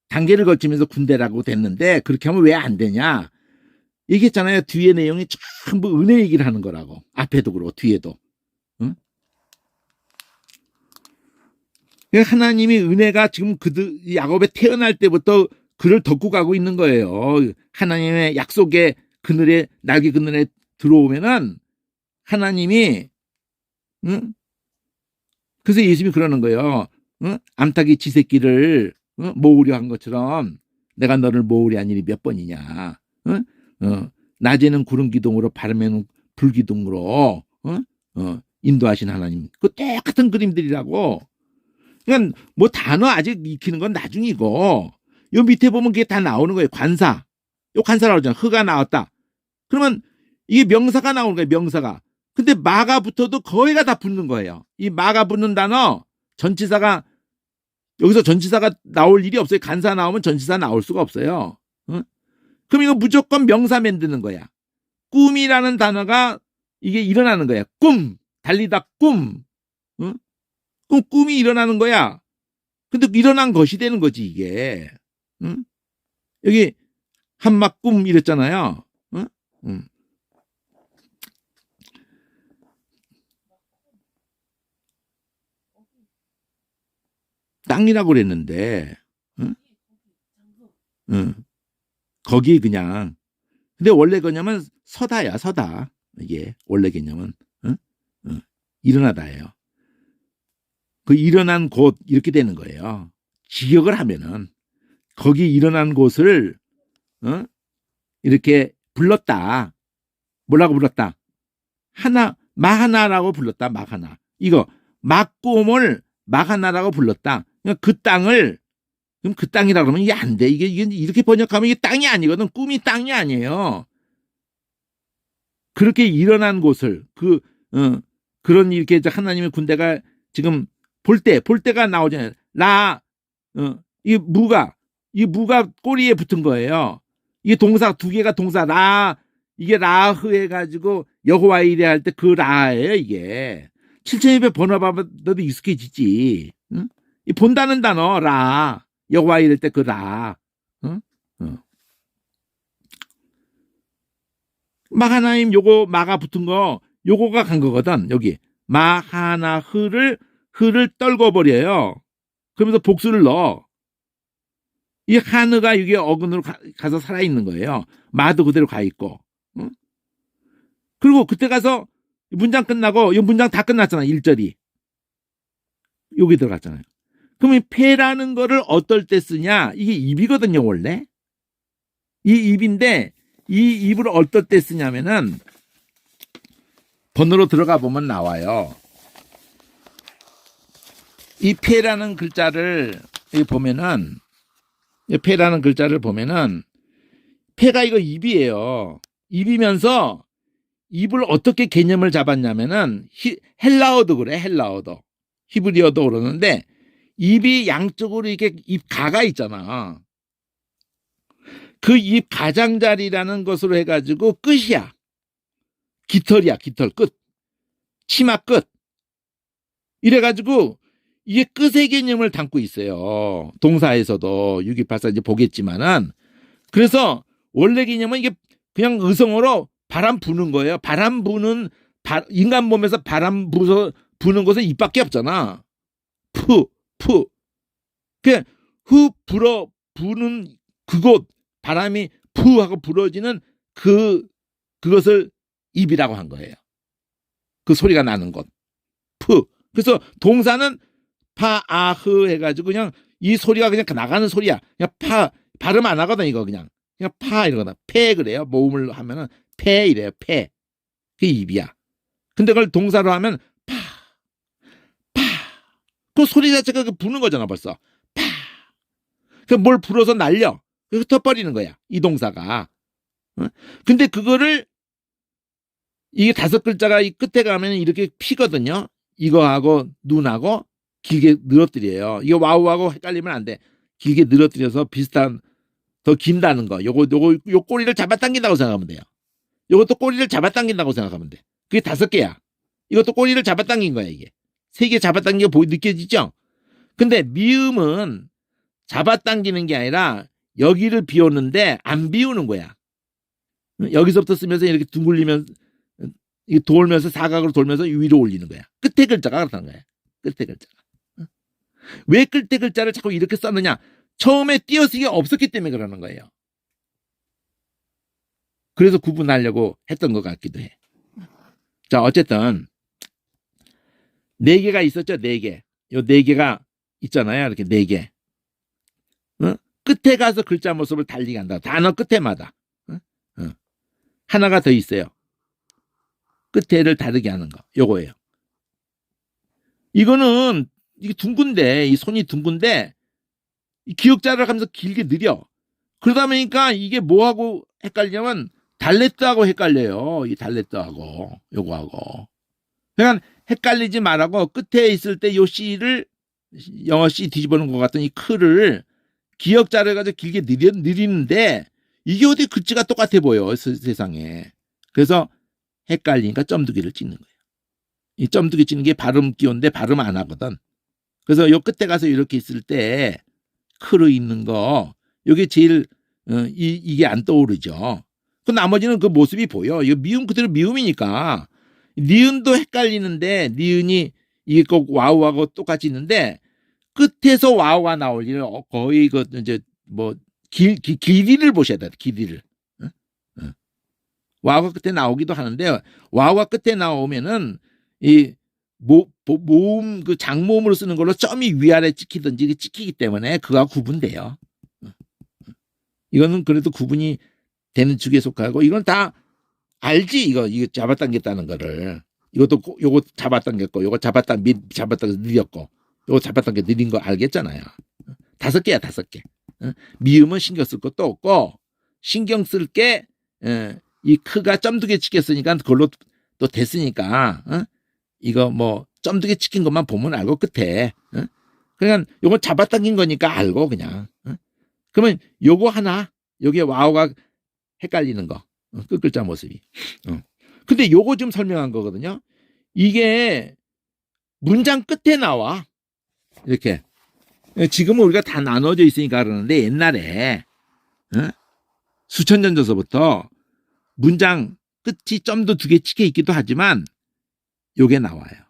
단계를 거치면서 군대라고 됐는데 그렇게 하면 왜 안 되냐? 얘기했잖아요. 뒤에 내용이 전부 은혜 얘기를 하는 거라고. 앞에도 그러고 뒤에도. 하나님이 은혜가 지금 야곱에 태어날 때부터 그를 덮고 가고 있는 거예요. 하나님의 약속의 그늘에 날개 그늘에 들어오면은 하나님이 그래서 예수님이 그러는 거예요. 암탉이 지 새끼를 모으려 한 것처럼 내가 너를 모으려 한 일이 몇 번이냐. 낮에는 구름 기둥으로 밤에는 불 기둥으로 인도하신 하나님. 그 똑같은 그림들이라고. 그러니까 뭐 단어 아직 익히는 건 나중이고 요 밑에 보면 그게 다 나오는 거예요. 관사. 요 관사라고 하잖아. 흐가 나왔다. 그러면 이게 명사가 나오는 거예요. 명사가. 근데 마가 붙어도 거의가 다 붙는 거예요. 이 마가 붙는 단어 전치사가 여기서 전치사가 나올 일이 없어요. 간사 나오면 전치사 나올 수가 없어요. 그럼 이거 무조건 명사 만드는 거야. 꿈이라는 단어가 이게 일어나는 거야. 꿈. 달리다 꿈. 그럼 꿈이 일어나는 거야. 근데 일어난 것이 되는 거지 이게. 여기 한막 꿈 이랬잖아요. 땅이라고 그랬는데 거기 그냥 근데 원래 개념은 서다야 서다. 이게 원래 개념은 일어나다예요. 그 일어난 곳 이렇게 되는 거예요. 직역을 하면은 거기 일어난 곳을 이렇게 불렀다. 뭐라고 불렀다? 마하나라고 불렀다. 마하나. 이거 막꿈을 마하나라고 불렀다. 그러니까 그 땅을 그럼 그 땅이라 그러면 이게 안 돼. 이게 이렇게 번역하면 이게 땅이 아니거든. 꿈이 땅이 아니에요. 그렇게 일어난 곳을 그런 이렇게 하나님의 군대가 지금 볼 때가 나오잖아요. 이 무가 꼬리에 붙은 거예요. 이게 동사 두 개가 동사 이게 라흐 해가지고 여호와 이레 할 때 그 라예요 이게. 7200 번호하면 너도 익숙해지지. 응? 이 본다는 단어 여호와 이럴 때 그 응? 마하나임 요거 마가 붙은 거 요거가 간 거거든. 여기 마하나 흐를 떨궈버려요. 그러면서 복수를 넣어. 이 하느가 이게 어근으로 가서 살아있는 거예요. 마도 그대로 가 있고. 응? 그리고 그때 가서 문장 끝나고 이 문장 다 끝났잖아. 1절이. 여기 들어갔잖아요. 그러면 패라는 거를 어떨 때 쓰냐? 이게 입이거든요, 원래. 이 입인데 이 입을 어떨 때 쓰냐면은 번호로 들어가 보면 나와요. 이 패라는 글자를 보면은 패라는 글자를 보면은 패가 이거 입이에요. 입이면서 입을 어떻게 개념을 잡았냐면은 헬라어도 그래. 헬라어도 히브리어도 그러는데 입이 양쪽으로 이렇게 입 가가 있잖아. 그 입 가장자리라는 것으로 해가지고 끝이야. 깃털이야. 깃털 끝. 치마 끝. 이래가지고 이게 끝의 개념을 담고 있어요. 동사에서도 6284 이제 보겠지만은. 그래서 원래 개념은 이게 그냥 의성어로 바람 부는 거예요. 바람 부는, 인간 몸에서 바람 부는 것은 입밖에 없잖아. 푸. 그 후 불어 부는 그곳, 바람이 푸 하고 불어지는 그것을 입이라고 한 거예요. 그 소리가 나는 곳. 푸. 그래서 동사는 파아흐 해가지고 그냥 이 소리가 그냥 나가는 소리야. 그냥 발음 안 하거든 이거 그냥 파 이러거든. 패 그래요. 모음을 하면은 패 이래요. 패. 그게 입이야. 근데 그걸 동사로 하면 파. 그 소리 자체가 부는 거잖아 벌써. 파. 그 뭘 불어서 날려. 흩어버리는 거야. 이 동사가. 근데 그거를 이게 5글자가 이 끝에 가면 이렇게 피거든요. 이거하고 눈하고 길게 늘어뜨려요. 이거 와우하고 헷갈리면 안 돼. 길게 늘어뜨려서 비슷한 더 긴다는 거. 요 꼬리를 잡아당긴다고 생각하면 돼요. 요것도 꼬리를 잡아당긴다고 생각하면 돼. 그게 5개야. 이것도 꼬리를 잡아당긴 거야 이게. 3개 잡아당긴 게 느껴지죠? 근데 미음은 잡아당기는 게 아니라 여기를 비우는데 안 비우는 거야. 여기서부터 쓰면서 이렇게 둥글리면 이게 돌면서 사각으로 돌면서 위로 올리는 거야. 끝에 글자가 그렇다는 거야. 끝에 글자가. 왜 끝에 글자를 자꾸 이렇게 썼느냐? 처음에 띄어쓰기가 없었기 때문에 그러는 거예요. 그래서 구분하려고 했던 것 같기도 해. 자, 어쨌든 4개가 있었죠. 4개. 요 4개가 있잖아요. 이렇게 4개. 끝에 가서 글자 모습을 달리게 한다. 단어 끝에마다. 하나가 더 있어요. 끝에를 다르게 하는 거. 요거예요. 이거는 이게 둥근데, 이 손이 둥근데 이 기역자를 하면서 길게 느려. 그러다 보니까 이게 뭐하고 헷갈리냐면 달레트하고 헷갈려요. 이 달레트하고 요거하고. 그러니까 헷갈리지 말라고 끝에 있을 때 요 C를 영어 C 뒤집어 놓은 것 같은 이 크를 기역자를 가지고 길게 느리는데 이게 어디 글자가 똑같아 보여 세상에. 그래서 헷갈리니까 점두기를 찍는 거예요. 이 점두기 찍는 게 발음 기호인데 발음 안 하거든. 그래서 요 끝에 가서 이렇게 있을 때 크로 있는 거 요게 제일 이게 안 떠오르죠. 그 나머지는 그 모습이 보여. 이거 미음 그대로 미음이니까 니은도 헷갈리는데 니은이 이게 꼭 와우하고 똑같이 있는데 끝에서 와우가 나올 일은 거의 그 이제 뭐 길이를 보셔야 돼. 길이를. 와우가 끝에 나오기도 하는데 와우가 끝에 나오면은 이 모음 그 장모음으로 쓰는 걸로 점이 위아래 찍히든지 찍히기 때문에 그가 구분돼요. 이거는 그래도 구분이 되는 축에 속하고 이건 다 알지 이거 잡아당겼다는 거를. 이것도 요거 잡아당겼고 요거 잡아당겨 느렸고 요거 잡아당겨 느린 거 알겠잖아요. 5개야 5개. 미음은 신경 쓸 것도 없고 신경 쓸 게 이 크가 점두개 찍혔으니까 그걸로 또 됐으니까 이거 뭐 점두개 찍힌 것만 보면 알고 끝에 그러니까 요거 잡아당긴 거니까 알고 그냥 그러면 요거 하나 여기에 와우가 헷갈리는 거 끝글자 모습이 근데 요거 좀 설명한 거거든요. 이게 문장 끝에 나와 이렇게 지금은 우리가 다 나눠져 있으니까 그러는데 옛날에 수천 년 전서부터 문장 끝이 점도 2개 찍혀 있기도 하지만 요게 나와요.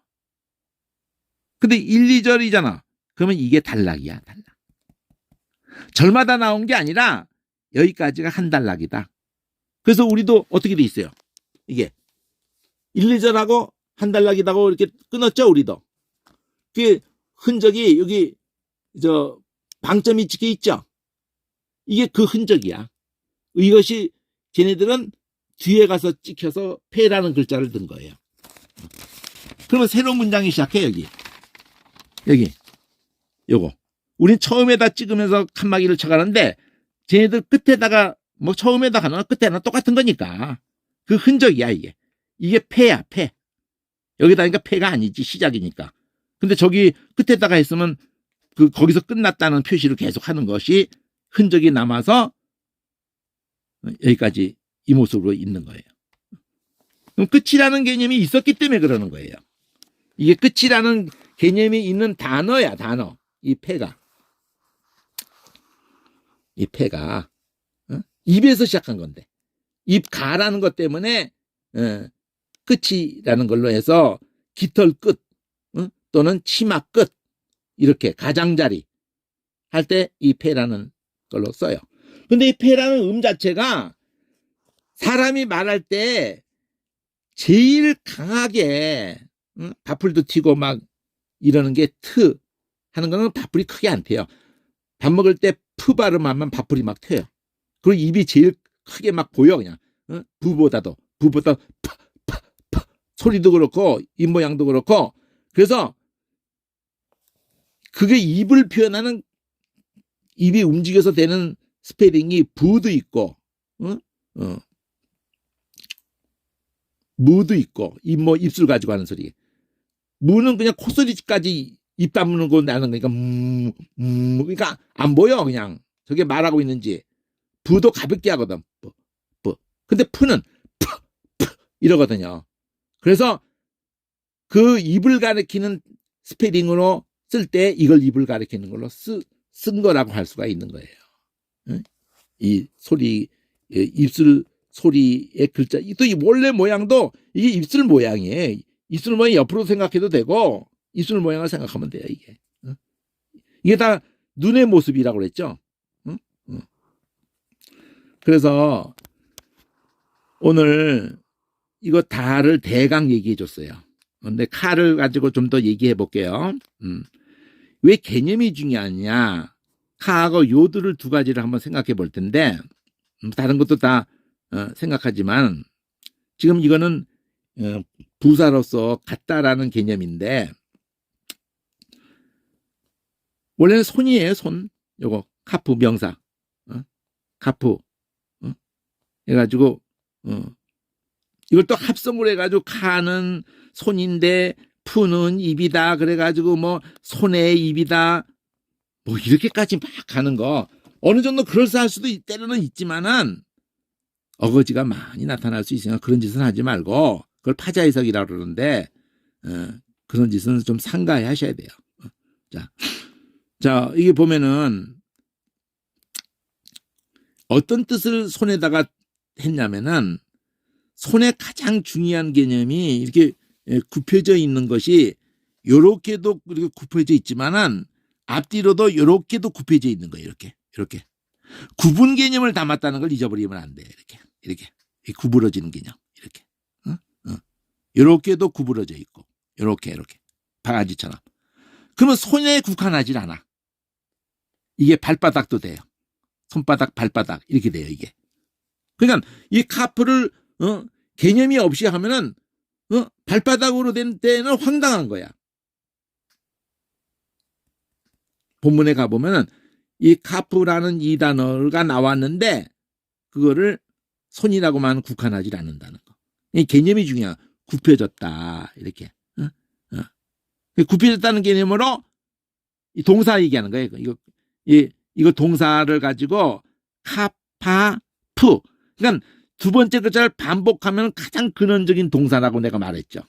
근데 1, 2절이잖아. 그러면 이게 단락이야. 단락. 절마다 나온 게 아니라 여기까지가 한 단락이다. 그래서 우리도 어떻게 돼 있어요? 이게 1, 2절하고 한 단락이다고 이렇게 끊었죠. 우리도. 그 흔적이 여기 저 방점이 찍혀 있죠. 이게 그 흔적이야. 이것이 걔네들은 뒤에 가서 찍혀서 패라는 글자를 든 거예요. 그러면 새로운 문장이 시작해 여기 요거 우린 처음에다 찍으면서 칸막이를 쳐가는데 쟤네들 끝에다가 뭐 처음에다 가나 끝에나 똑같은 거니까 그 흔적이야 이게 패야 패. 여기다 하니까 패가 아니지 시작이니까. 근데 저기 끝에다가 했으면 그 거기서 끝났다는 표시를 계속 하는 것이 흔적이 남아서 여기까지 이 모습으로 있는 거예요. 그럼 끝이라는 개념이 있었기 때문에 그러는 거예요. 이게 끝이라는 개념이 있는 단어야, 단어. 이 패가. 입에서 시작한 건데. 입 가라는 것 때문에 끝이라는 걸로 해서 깃털 끝 또는 치마 끝 이렇게 가장자리 할 때 이 패라는 걸로 써요. 근데 이 패라는 자체가 사람이 말할 때 제일 강하게 바풀도 튀고 막 이러는 게 트 하는 거는 바풀이 크게 안 튀어요. 밥 먹을 때 푸 발음하면 바풀이 막 튀어요. 그리고 입이 제일 크게 막 보여 그냥. 부보다 소리도 그렇고 입 모양도 그렇고. 그래서 그게 입을 표현하는 입이 움직여서 되는 스페링이 부도 있고 무도 있고 입술 가지고 하는 소리. 무는 그냥 콧소리까지 입 다무는 거 나는 거니까 그러니까 안 보여 그냥 저게 말하고 있는지. 부도 가볍게 하거든. 근데 푸는 이러거든요. 그래서 그 입을 가리키는 스페링으로 쓸 때 이걸 입을 가리키는 걸로 쓴 거라고 할 수가 있는 거예요. 이 소리, 입술 소리의 글자, 또 이 원래 모양도 이게 입술 모양이에요. 입술 모양 옆으로 생각해도 되고 입술 모양을 생각하면 돼요. 이게 다 눈의 모습이라고 그랬죠. 그래서 오늘 이거 다를 대강 얘기해 줬어요. 근데 카를 가지고 좀 더 얘기해 볼게요. 왜 개념이 중요하냐? 카하고 요드를 두 가지를 한번 생각해 볼 텐데 다른 것도 다 생각하지만 지금 이거는 부사로서 같다라는 개념인데 원래는 손이에요. 손. 요거 카프 명사. 카프. 해가지고 이걸 또 합성을 해가지고 카는 손인데 푸는 입이다. 그래가지고 뭐 손의 입이다. 뭐 이렇게까지 막 가는 거 어느 정도 그럴싸할 수도 때로는 있지만은 어거지가 많이 나타날 수 있으니까 그런 짓은 하지 말고 그걸 파자해석이라고 그러는데 그런 짓은 좀 삼가해 하셔야 돼요. 자 이게 보면은 어떤 뜻을 손에다가 했냐면은 손에 가장 중요한 개념이 이렇게 굽혀져 있는 것이 요렇게도 이렇게 굽혀져 있지만은 앞뒤로도 요렇게도 굽혀져 있는 거예요. 이렇게 구분 개념을 담았다는 걸 잊어버리면 안 돼요. 이렇게 구부러지는 개념 이렇게 요렇게도 구부러져 있고 요렇게 바가지처럼. 그러면 손에 국한하지 않아. 이게 발바닥도 돼요. 손바닥, 발바닥 이렇게 돼요. 이게. 그러니까 이 카프를 개념이 없이 하면은 발바닥으로 된 때는 황당한 거야. 본문에 가보면은 이 카프라는 이 단어가 나왔는데 그거를 손이라고만 국한하지 않는다는 거. 이 개념이 중요해. 굽혀졌다 이렇게. 굽혀졌다는 개념으로 이 동사 얘기하는 거예요. 이거 동사를 가지고 카파프. 그러니까 두 번째 글자를 반복하면 가장 근원적인 동사라고 내가 말했죠.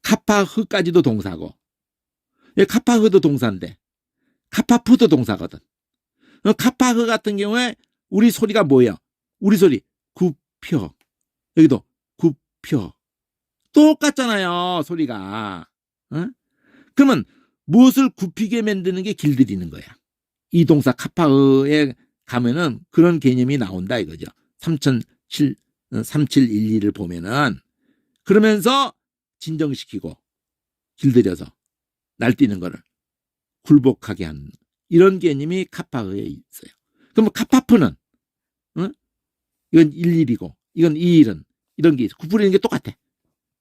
카파흐까지도 동사고, 카파흐도 동사인데, 카파프도 동사거든. 카파흐 같은 경우에 우리 소리가 뭐예요? 우리 소리 굽혀. 여기도 굽혀. 똑같잖아요, 소리가. 그러면 무엇을 굽히게 만드는 게 길들이는 거야. 이 동사 카파흐에 가면은 그런 개념이 나온다 이거죠. 3712를 보면은 그러면서 진정시키고 길들여서 날뛰는 거를 굴복하게 하는 이런 개념이 카파흐에 있어요. 그럼 카파프는 이건 11이고 이건 21은 이런 게 있어. 구부리는 게 똑같아.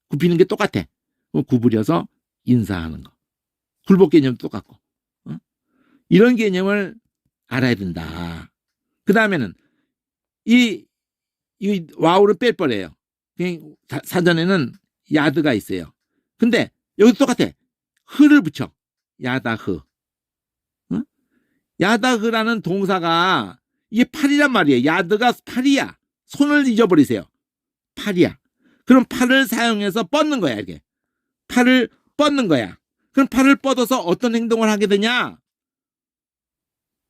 굽히는 게 똑같아. 구부려서 인사하는 거. 굴복 개념도 똑같고. 이런 개념을 알아야 된다. 그 다음에는 이 와우를 뺄 뻔해요. 사전에는 야드가 있어요. 근데 여기도 똑같아. 흐를 붙여. 야다흐. 야다흐라는 동사가 이게 팔이란 말이에요. 야드가 팔이야. 손을 잊어버리세요. 팔이야. 그럼 팔을 사용해서 뻗는 거야. 이렇게. 팔을 뻗는 거야. 그럼 팔을 뻗어서 어떤 행동을 하게 되냐?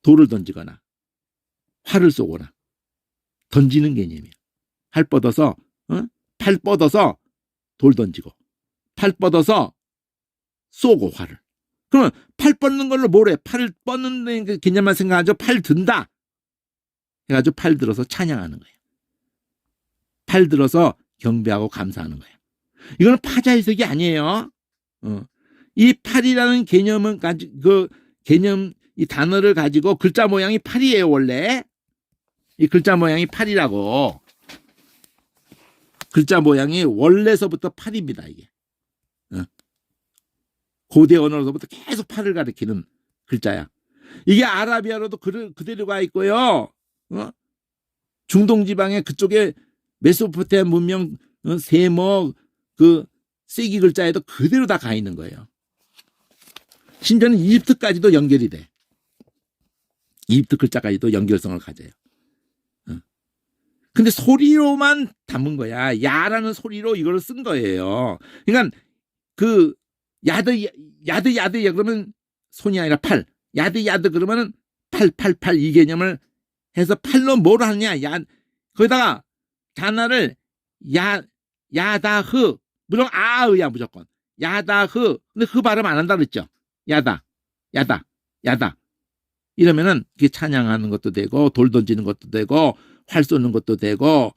돌을 던지거나 활을 쏘거나 던지는 개념이야. 팔 뻗어서 팔 뻗어서 돌 던지고 팔 뻗어서 쏘고 활을. 그러면 팔 뻗는 걸로 뭐래? 팔을 뻗는 그 개념만 생각하죠. 팔 든다 해가지고 팔 들어서 찬양하는 거예요. 팔 들어서 경배하고 감사하는 거예요. 이거는 파자 해석이 아니에요. 이 팔이라는 개념은 그 개념 이 단어를 가지고 글자 모양이 팔이에요. 원래 이 글자 모양이 팔이라고. 글자 모양이 원래서부터 팔입니다. 이게 고대 언어로부터 계속 팔을 가리키는 글자야. 이게 아라비아로도 그대로 가 있고요. 중동 지방의 그쪽에 메소포타미아 문명 세모 그 세기 글자에도 그대로 다 가 있는 거예요. 심지어는 이집트까지도 연결이 돼. 이집트 글자까지도 연결성을 가져요. 근데 소리로만 담은 거야. 야라는 소리로 이걸 쓴 거예요. 그러니까 그 야드 그러면 손이 아니라 팔. 야드 그러면은 팔 이 개념을 해서 팔로 뭘 하느냐. 거기다가 단어를 야다흐 물론 아으야 무조건. 야다흐. 근데 그 발음 안 한다 그랬죠. 야다 이러면은 그게 찬양하는 것도 되고 돌 던지는 것도 되고 활 쏘는 것도 되고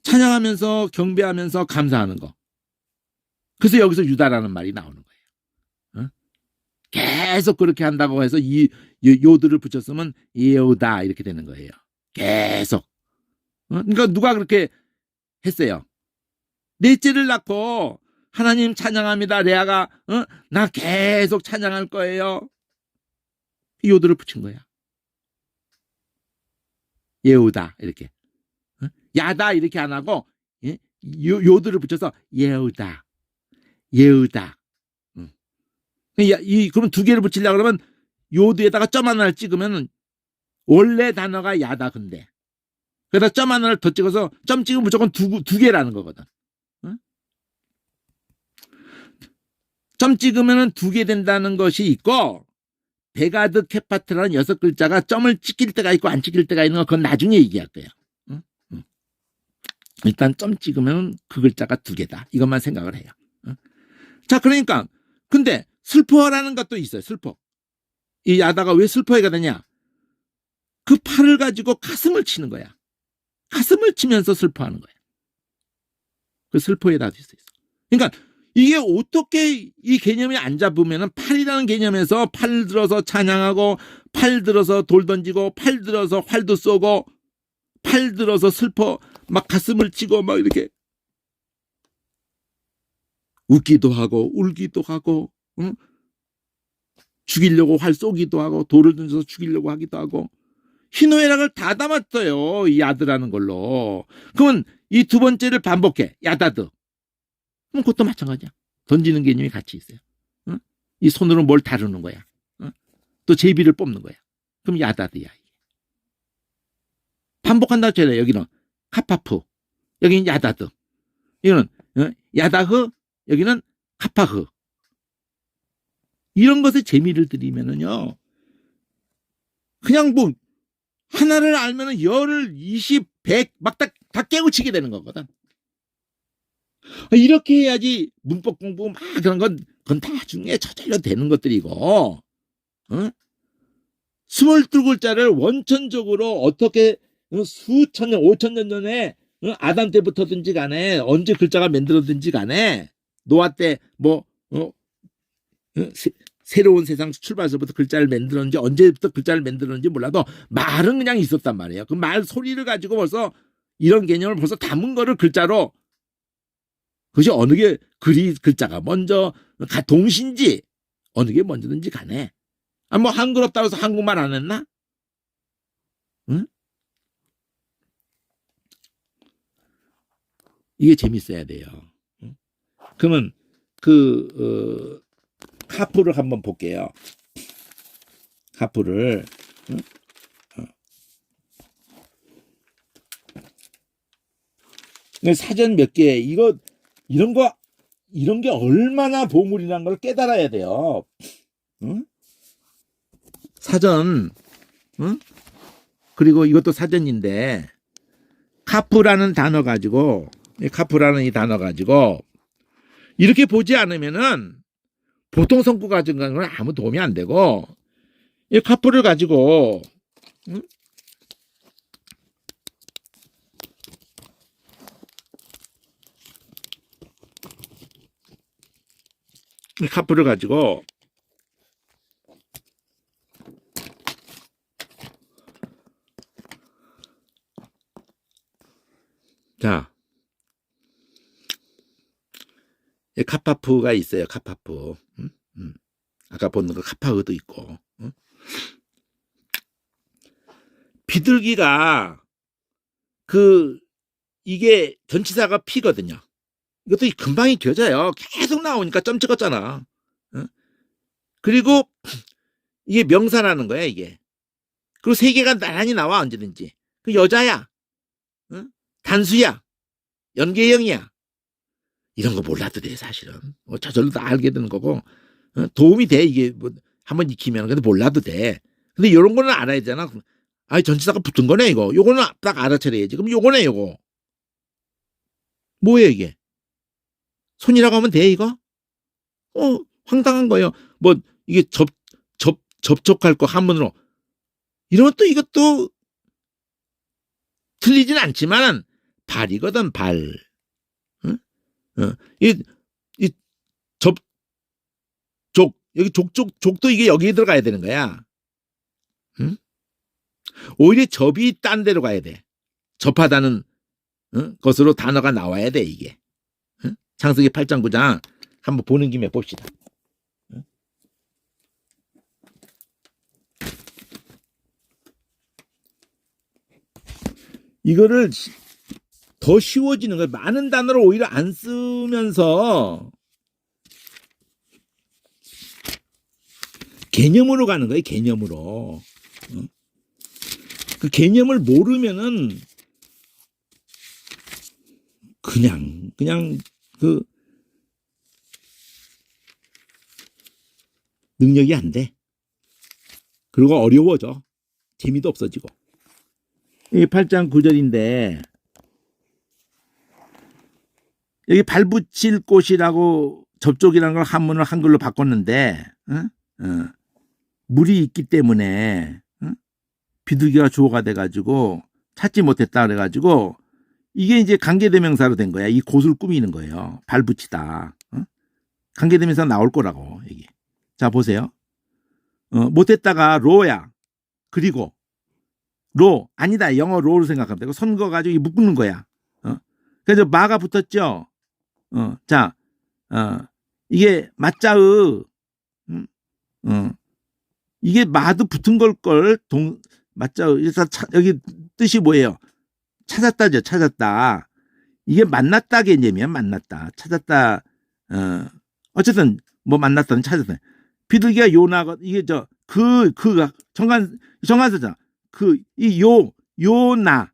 찬양하면서 경배하면서 감사하는 거. 그래서 여기서 유다라는 말이 나오는 거예요. 계속 그렇게 한다고 해서 이 요들을 붙였으면 예우다 이렇게 되는 거예요. 계속. 그러니까 누가 그렇게 했어요. 넷째를 낳고 하나님 찬양합니다. 레아가 나 계속 찬양할 거예요. 요들을 붙인 거야. 예우다 이렇게. 야다 이렇게 안 하고 요들을 붙여서 예우다. 그러면 두 개를 붙이려고 그러면 요드에다가 점 하나를 찍으면 원래 단어가 야다 근데 그러다 점 하나를 더 찍어서 점 찍으면 무조건 두 개라는 거거든. 점 찍으면 두 개 된다는 것이 있고 베가드 케파트라는 6글자가 점을 찍힐 때가 있고 안 찍힐 때가 있는 거 그건 나중에 얘기할 거예요. 일단 점 찍으면 그 글자가 두 개다. 이것만 생각을 해요. 자, 그러니까 근데 슬퍼라는 것도 있어요. 슬퍼. 이 야다가 왜 슬퍼해가 되냐? 그 팔을 가지고 가슴을 치는 거야. 가슴을 치면서 슬퍼하는 거야. 그 슬퍼에다 있어. 그러니까 이게 어떻게 이 개념이 안 잡으면은 팔이라는 개념에서 팔 들어서 찬양하고 팔 들어서 돌 던지고 팔 들어서 활도 쏘고 팔 들어서 슬퍼 막 가슴을 치고 막 이렇게 웃기도 하고 울기도 하고 죽이려고 활 쏘기도 하고 돌을 던져서 죽이려고 하기도 하고 희노애락을 다 담았어요. 이 야드라는 걸로. 그러면 이 두 번째를 반복해. 야다드. 그럼 그것도 마찬가지야. 던지는 개념이 같이 있어요. 이 손으로 뭘 다루는 거야. 또 제비를 뽑는 거야. 그럼 야다드야. 반복한다 했잖아요. 여기는 카파프. 여기는 야다드. 이거는 야다흐. 여기는 카파흐. 이런 것에 재미를 들이면은요. 그냥 뭐 하나를 알면은 열을 20, 100 막 다 깨우치게 되는 거거든. 이렇게 해야지 문법 공부 막 그런 그건 나중에 저절로 되는 것들이고 22글자를 원천적으로 어떻게 수천 년, 5천 년 전에 아담 때부터든지 간에 언제 글자가 만들어든지 간에 노아 때 뭐 새로운 세상 출발서부터 글자를 만들었는지 언제부터 글자를 만들었는지 몰라도 말은 그냥 있었단 말이에요. 그 말 소리를 가지고 벌써 이런 개념을 벌써 담은 거를 글자로 그것이 어느 게 글자가 먼저 동시인지 어느 게 먼저든지 간에 뭐 한글 없다고 해서 한국말 안 했나? 응? 이게 재밌어야 돼요. 응? 그러면 카프를 한번 볼게요. 카프를 응? 사전 몇 개 이런 거 이런 게 얼마나 보물이라는 걸 깨달아야 돼요. 응? 사전, 응? 그리고 이것도 사전인데, 카프라는 단어 가지고, 카프라는 이 단어 가지고, 이렇게 보지 않으면은, 보통 성구 가진 건 아무 도움이 안 되고, 이 카프를 가지고, 응? 이 카프를 가지고, 자, 카파프가 있어요. 카파프. 아까 본 거 카파흐도 있고. 비둘기가 이게 전치사가 피거든요. 이것도 금방 익혀져요. 계속 나오니까 점 찍었잖아. 그리고 이게 명사라는 거야, 이게. 그리고 세 개가 나란히 나와, 언제든지. 그 여자야. 단수야. 연계형이야. 이런 거 몰라도 돼, 사실은. 저절로 다 알게 되는 거고. 도움이 돼, 이게. 뭐, 한번 익히면. 근데 몰라도 돼. 근데 이런 거는 알아야 되잖아. 아니, 전치사가 붙은 거네, 이거. 요거는 딱 알아차려야지. 그럼 요거네, 요거. 뭐예요, 이게? 손이라고 하면 돼, 이거? 황당한 거예요. 뭐, 이게 접촉할 거 한문으로. 이러면 또 이것도 틀리진 않지만, 발이거든, 발. 응? 이 여기 족도 이게 여기에 들어가야 되는 거야. 응? 오히려 접이 딴 데로 가야 돼. 접하다는 것으로 단어가 나와야 돼, 이게. 창세기 8장 9장 한번 보는 김에 봅시다. 이거를 더 쉬워지는 거예요. 많은 단어를 오히려 안 쓰면서 개념으로 가는 거예요. 개념으로. 그 개념을 모르면은 그냥 능력이 안 돼. 그리고 어려워져. 재미도 없어지고. 이 8장 9절인데 여기 발붙일 곳이라고 접촉이라는 걸 한문을 한글로 바꿨는데 물이 있기 때문에 비둘기가 주어가 돼가지고 찾지 못했다 그래가지고 이게 이제 관계대명사로 된 거야. 이 곳을 꾸미는 거예요. 발붙이다. 관계대명사 나올 거라고 여기. 자 보세요. 못했다가 로야. 그리고 로 아니다. 영어 로로 생각하면 되고 손 그어가지고 묶는 거야. 그래서 마가 붙었죠. 자 이게 맞자의 이게 마도 붙은 걸 맞자의 여기 뜻이 뭐예요? 찾았다죠. 찾았다. 이게 만났다 개념이야. 만났다. 찾았다. 어쨌든 뭐 만났다는 찾았다. 비둘기가 요나가 이게 그가 정관사잖아. 이 요나.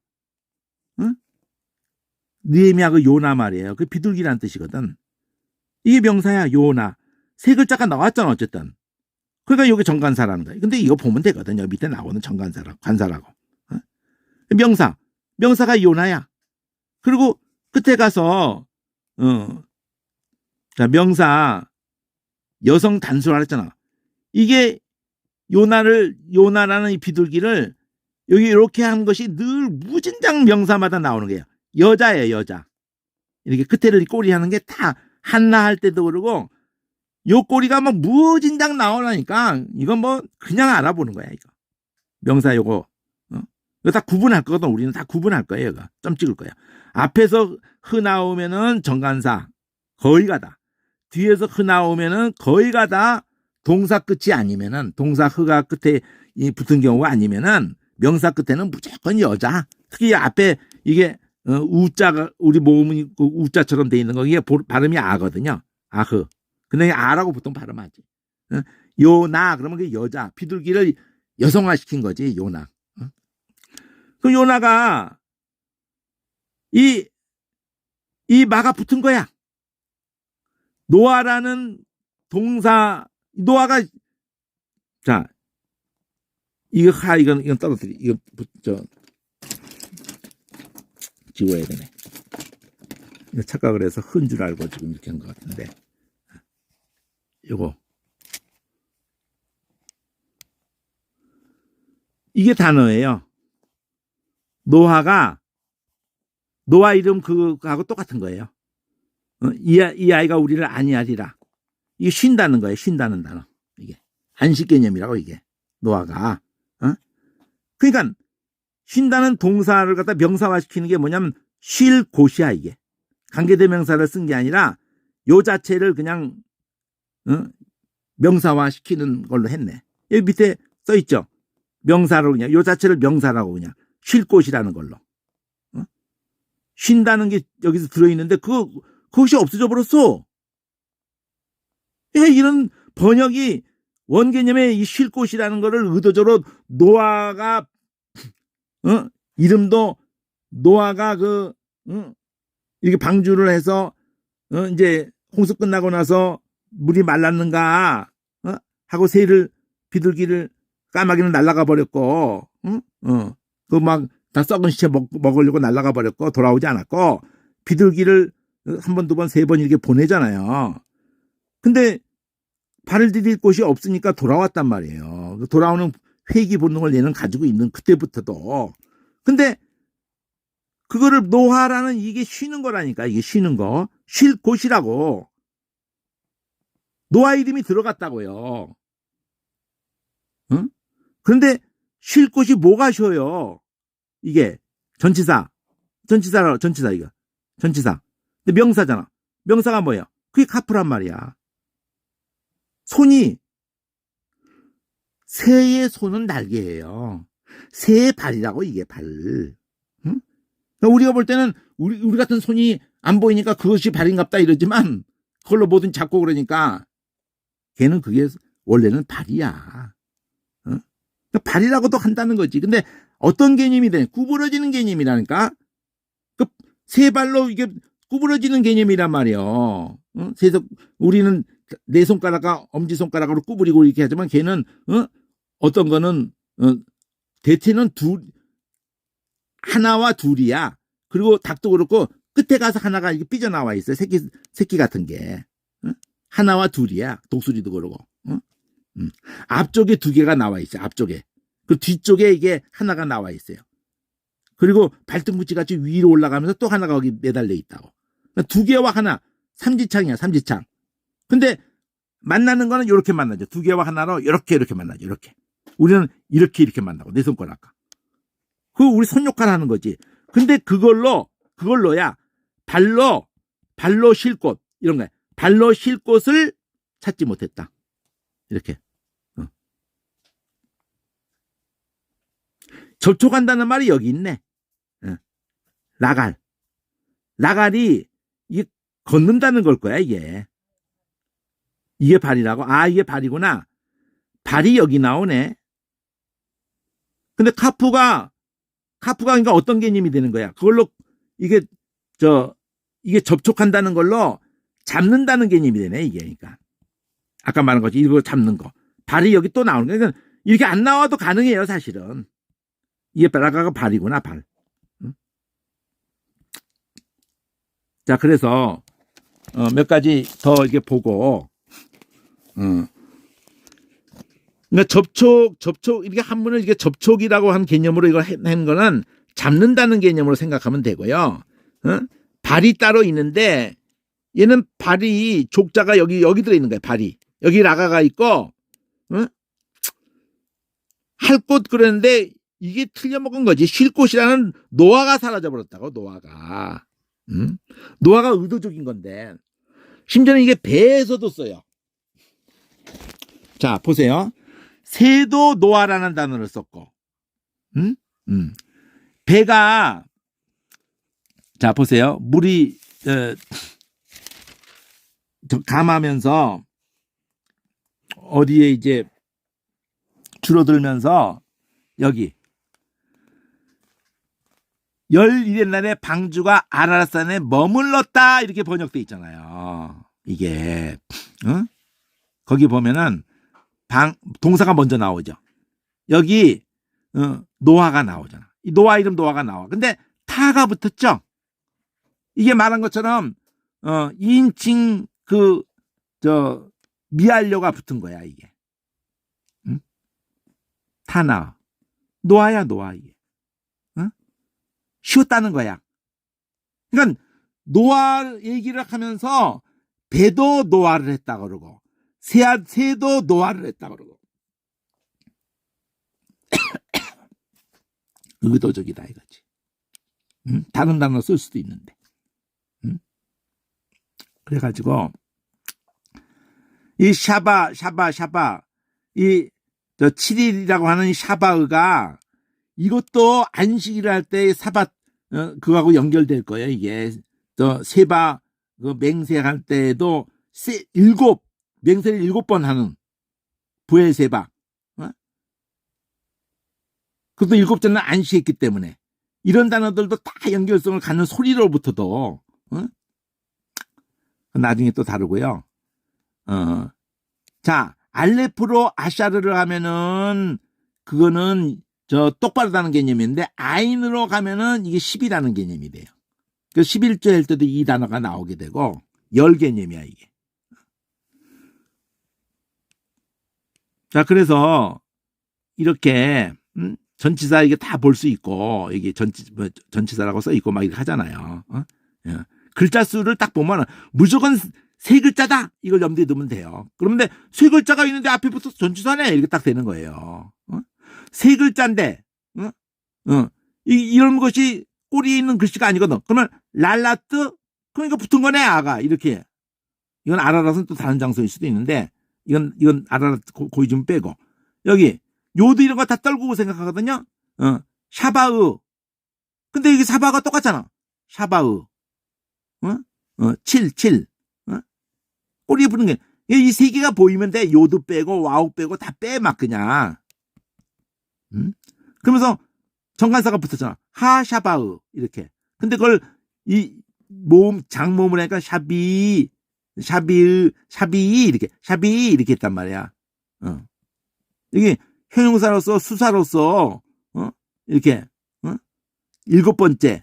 응? 느헤미야가 요나 말이에요. 그 비둘기라는 뜻이거든. 이게 명사야. 요나. 세 글자가 나왔잖아. 어쨌든. 그러니까 여기 정관사라는 거야. 근데 이거 보면 되거든요. 밑에 나오는 정관사라고 관사라고. 명사가 요나야. 그리고 끝에 가서 자, 명사 여성 단수라 했잖아. 이게 요나라는 이 비둘기를 여기 이렇게 한 것이 늘 무진장 명사마다 나오는 거예요. 여자예요, 여자. 이렇게 끝에를 꼬리 하는 게 다 한나 할 때도 그러고 요 꼬리가 뭐 무진장 나오라니까 이건 뭐 그냥 알아보는 거야, 이거. 명사 요거. 이거 다 구분할 거거든. 우리는 다 구분할 거예요, 이거. 점 찍을 거야. 앞에서 흐 나오면은 정관사 거의 가다. 뒤에서 흐 나오면은 거의 가다. 동사 끝이 아니면은 동사 흐가 끝에 붙은 경우가 아니면은 명사 끝에는 무조건 여자. 특히 앞에 이게 우자가 우리 모음이 우자처럼 돼 있는 거 이게 발음이 아거든요. 아흐. 근데 아라고 보통 발음하지. 요나 그러면 그 여자 비둘기를 여성화시킨 거지 요나. 그 요나가 이 마가 붙은 거야. 노아라는 동사, 노아가, 자, 이건 떨어뜨리, 이거, 지워야 되네. 이거 착각을 해서 흔 줄 알고 지금 이렇게 한 것 같은데. 요거. 이게 단어예요. 노아 이름 그거하고 똑같은 거예요. 이 아이가 우리를 아니하리라. 이게 쉰다는 거예요. 쉰다는 단어. 이게. 안식 개념이라고 이게. 노아가. 그러니까 쉰다는 동사를 갖다 명사화시키는 게 뭐냐면 쉴 곳이야 이게. 관계대명사를 쓴 게 아니라 요 자체를 그냥 명사화시키는 걸로 했네. 여기 밑에 써 있죠. 명사로 그냥 요 자체를 명사라고 그냥 쉴 곳이라는 걸로. 쉰다는 게 여기서 들어있는데 그것이 없어져 버렸어. 이런 번역이 원개념의 이 쉴 곳이라는 거를 의도적으로 노아가 이름도 노아가 이렇게 방주를 해서 이제 홍수 끝나고 나서 물이 말랐는가 하고 새를 비둘기를 까마귀는 날아가 버렸고 그 막 다 썩은 시체 먹으려고 날아가 버렸고 돌아오지 않았고 비둘기를 한 번, 두 번, 세 번 이렇게 보내잖아요. 근데 발을 디딜 곳이 없으니까 돌아왔단 말이에요. 돌아오는 회귀 본능을 얘는 가지고 있는 그때부터도. 근데 그거를 노아라는 이게 쉬는 거라니까. 이게 쉬는 거. 쉴 곳이라고. 노아 이름이 들어갔다고요. 응? 그런데 쉴 곳이 뭐가 쉬어요? 이게 전치사 이거. 전치사. 근데 명사잖아. 명사가 뭐예요? 그게 카프란 말이야. 손이 새의 손은 날개예요. 새의 발이라고 이게 발. 응? 그러니까 우리가 볼 때는 우리 같은 손이 안 보이니까 그것이 발인갑다 이러지만 그걸로 뭐든 잡고 그러니까 걔는 그게 원래는 발이야. 응? 그러니까 발이라고도 한다는 거지. 근데 어떤 개념이 돼? 구부러지는 개념이라니까. 그 세 발로 이게 구부러지는 개념이란 말이에요. 응? 그래서 우리는 네 손가락과 엄지손가락으로 구부리고 이렇게 하지만 걔는 어떤 거는 대체는 하나와 둘이야. 그리고 닭도 그렇고 끝에 가서 하나가 이렇게 삐져나와 있어요. 새끼 같은 게. 하나와 둘이야. 독수리도 그러고. 앞쪽에 두 개가 나와 있어요. 앞쪽에. 그 뒤쪽에 이게 하나가 나와 있어요. 그리고 발등붙이 같이 위로 올라가면서 또 하나가 거기 매달려 있다고. 그러니까 두 개와 하나. 삼지창이야. 삼지창. 근데 만나는 거는 이렇게 만나죠. 두 개와 하나로 이렇게 만나죠. 이렇게. 우리는 이렇게 만나고 내 손가락과. 그거 우리 손욕할 하는 거지. 근데 그걸로야 발로 쉴 곳 이런 거야. 발로 쉴 곳을 찾지 못했다. 이렇게. 접촉한다는 말이 여기 있네. 나갈이 이게 걷는다는 걸 거야 이게. 이게 발이라고? 아, 이게 발이구나. 발이 여기 나오네. 근데 카프가 그러니까 어떤 개념이 되는 거야? 그걸로 이게 접촉한다는 걸로 잡는다는 개념이 되네 이게. 그러니까 아까 말한 거지. 이거 잡는 거. 발이 여기 또 나오는 거야. 그러니까 이렇게 안 나와도 가능해요 사실은. 이게 나가가 발이구나 발. 응? 자, 그래서 몇 가지 더 이렇게 보고. 그러니까 접촉, 이렇게 한문을 이게 접촉이라고 한 개념으로 이걸 한 거는 잡는다는 개념으로 생각하면 되고요. 발이 따로 있는데, 얘는 발이, 족자가 여기 들어있는 거예요, 발이. 여기 라가가 있고, 할 곳 그랬는데, 이게 틀려먹은 거지. 쉴 곳이라는 노아가 사라져버렸다고, 노아가. 노아가 의도적인 건데, 심지어는 이게 배에서도 써요. 자, 보세요. 새도 노아라는 단어를 썼고, 배가, 자, 보세요. 물이, 감하면서, 어디에 이제, 줄어들면서, 여기, 열 일의 날에 방주가 아라랏산에 머물렀다, 이렇게 번역돼 있잖아요. 이게 거기 보면은 동사가 먼저 나오죠. 여기 노아가 나오잖아. 이 노아 이름 노아가 나와. 근데 타가 붙었죠. 이게 말한 것처럼 2인칭 미완료가 붙은 거야 이게. 타나 노아야 노아 이게. 쉬웠다는 거야. 그러니까 노아 얘기를 하면서 배도 노아를 했다 그러고 새도 노아를 했다 그러고 의도적이다 이거지. 다른 단어 쓸 수도 있는데. 그래가지고 이 샤바 이 7일이라고 하는 이 샤바의가 이것도 안식일을 할 때 사밧 그거하고 연결될 거예요. 이게 세바 맹세할 때도 맹세를 7번 하는 부엘세바. 그것도 7번은 안식했기 때문에 이런 단어들도 다 연결성을 갖는 소리로부터도 나중에 또 다루고요. 자, 알레프로 아샤르를 하면은 그거는 똑바르다는 개념인데 아인으로 가면은 이게 10이라는 개념이 돼요. 그 11조 할 때도 이 단어가 나오게 되고 열 개념이야 이게. 자, 그래서 이렇게 전치사 이게 다 볼 수 있고 이게 전치사라고 써 있고 막 이렇게 하잖아요. 글자 수를 딱 보면 무조건 세 글자다 이걸 염두에 두면 돼요. 그런데 세 글자가 있는데 앞에 붙어서 전치사네 이렇게 딱 되는 거예요. 세 글자인데 이런 것이 꼬리에 있는 글씨가 아니거든. 그러면 랄라뜨 그러니까 붙은 거네 아가 이렇게. 이건 아라라서는 또 다른 장소일 수도 있는데 이건 아라라 고의 좀 빼고 여기 요도 이런 거 다 떨구고 생각하거든요. 샤바으. 근데 이게 사바가 똑같잖아. 샤바으. 7. 꼬리에 붙는 게 이 세 개가 보이면 돼. 요도 빼고 와우 빼고 다 빼 막 그냥. 그러면서 정관사가 붙었잖아. 하샤바으 이렇게. 근데 그걸 이 장모음을 하니까 샤비 이렇게 했단 말이야. 이게 형용사로서 수사로서 이렇게 7번째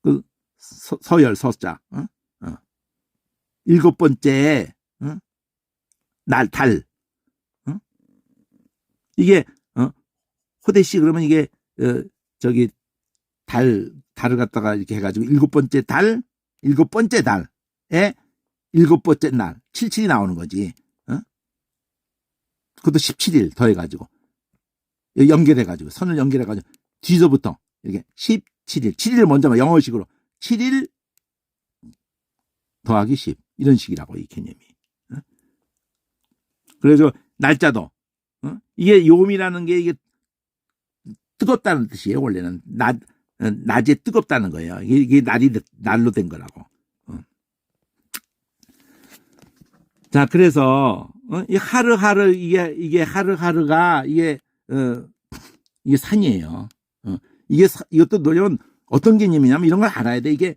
그 서열 서자 7번째 달 이게 호대씨 그러면 이게 저기 달을 갖다가 이렇게 해가지고 7번째 달 7번째 달에 7번째 날 77이 나오는 거지. 그것도 17일 더해가지고 연결해가지고 선을 연결해가지고 뒤서부터 이렇게 17일 7일을 먼저 영어식으로 7일 더하기 10 이런 식이라고 이 개념이. 그래서 날짜도 이게 요음이라는 게 이게 뜨겁다는 뜻이에요. 원래는 낮에 뜨겁다는 거예요. 이게 날로 된 거라고. 자, 그래서 이 하르하르 이게 하르하르가 이게 산이에요. 이것도 노력은 어떤 개념이냐면 이런 걸 알아야 돼. 이게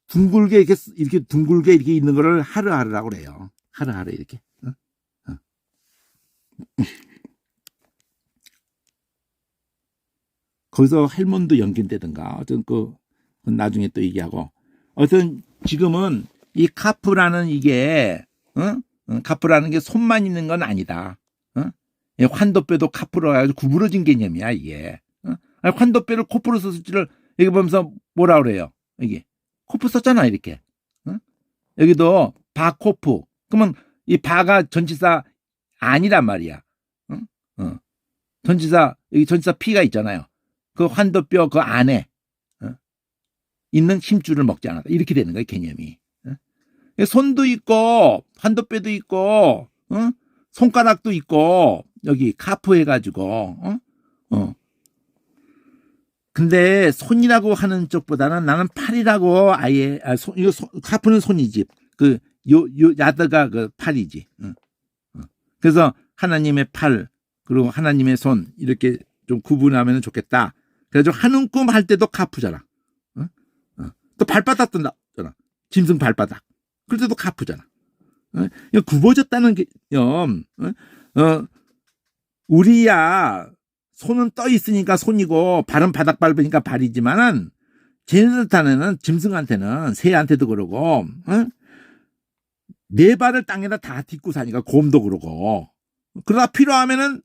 둥글게 이렇게 둥글게 이렇게 있는 거를 하르하르라고 그래요. 하르하르 이렇게. 거기서 할몬도 연결되든가 어떤 나중에 또 얘기하고 어떤 지금은 이 카프라는 이게 카프라는 게 손만 있는 건 아니다. 환도뼈도 카프로 해가지고 구부러진 개념이야 이게. 환도뼈를 코프로 썼을지를 여기 보면서 뭐라 그래요? 이게 코프 썼잖아 이렇게. 여기도 바코프. 그러면 이 바가 전치사 아니란 말이야. 전치사 여기 전치사 피가 있잖아요. 그 환도뼈 그 안에 있는 힘줄을 먹지 않았다. 이렇게 되는 거야 개념이. 손도 있고 환도뼈도 있고 손가락도 있고 여기 카프 해가지고 근데 손이라고 하는 쪽보다는 나는 팔이라고 아예 이거 카프는 손이지 그 야드가 그 팔이지. 그래서 하나님의 팔 그리고 하나님의 손 이렇게 좀 구분하면 좋겠다. 그래가지고 한 움큼 할 때도 카프잖아. 또 발바닥 뜬다. 짐승 발바닥. 그럴 때도 가프잖아. 굽어졌다는 개념. 우리야 손은 떠 있으니까 손이고 발은 바닥 밟으니까 발이지만은 쟤네들한테는, 짐승한테는, 새한테도 그러고, 네 발을 땅에다 다 딛고 사니까, 곰도 그러고. 그러다 필요하면은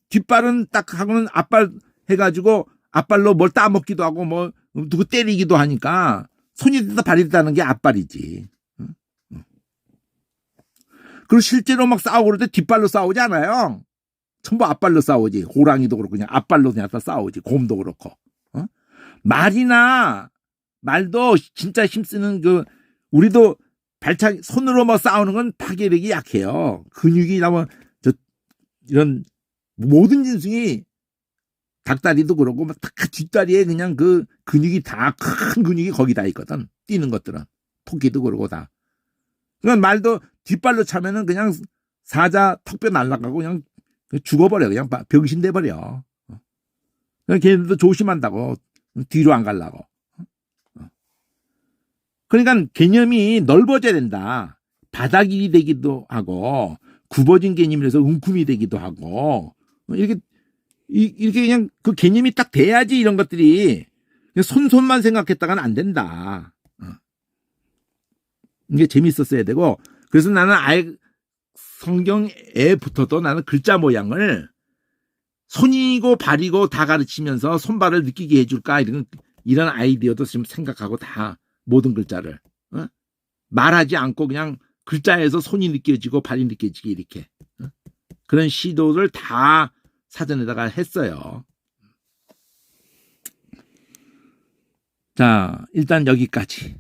뒷발은 딱 하고는 앞발 해가지고 앞발로 뭘 따먹기도 하고 뭐 누구 때리기도 하니까 손이 되다 발이 되다는 게 앞발이지. 그리고 실제로 막 싸우고 그럴 때 뒷발로 싸우지 않아요. 전부 앞발로 싸우지. 호랑이도 그렇고 그냥 앞발로 그냥 다 싸우지. 곰도 그렇고. 말도 진짜 힘쓰는 우리도 손으로 뭐 싸우는 건 파괴력이 약해요. 근육이 나면 이런 모든 짐승이 닭다리도 그렇고 다 뒷다리에 그냥 그 근육이 다 큰 근육이 거기 다 있거든. 뛰는 것들은 토끼도 그러고 다. 그러니까 말도 뒷발로 차면은 그냥 사자 턱뼈 날라가고 그냥 죽어버려. 그냥 병신 돼버려. 그러니까 걔네들도 조심한다고. 뒤로 안 가려고. 그러니까 개념이 넓어져야 된다. 바닥이 되기도 하고 굽어진 개념이라서 웅큼이 되기도 하고 이렇게 그냥 그 개념이 딱 돼야지 이런 것들이 그냥 손만 생각했다가는 안 된다. 이게 재밌었어야 되고 그래서 나는 아예 성경에 붙어도 나는 글자 모양을 손이고 발이고 다 가르치면서 손발을 느끼게 해줄까 이런 아이디어도 지금 생각하고 다 모든 글자를 말하지 않고 그냥 글자에서 손이 느껴지고 발이 느껴지게 이렇게 그런 시도를 다 사전에다가 했어요. 자, 일단 여기까지.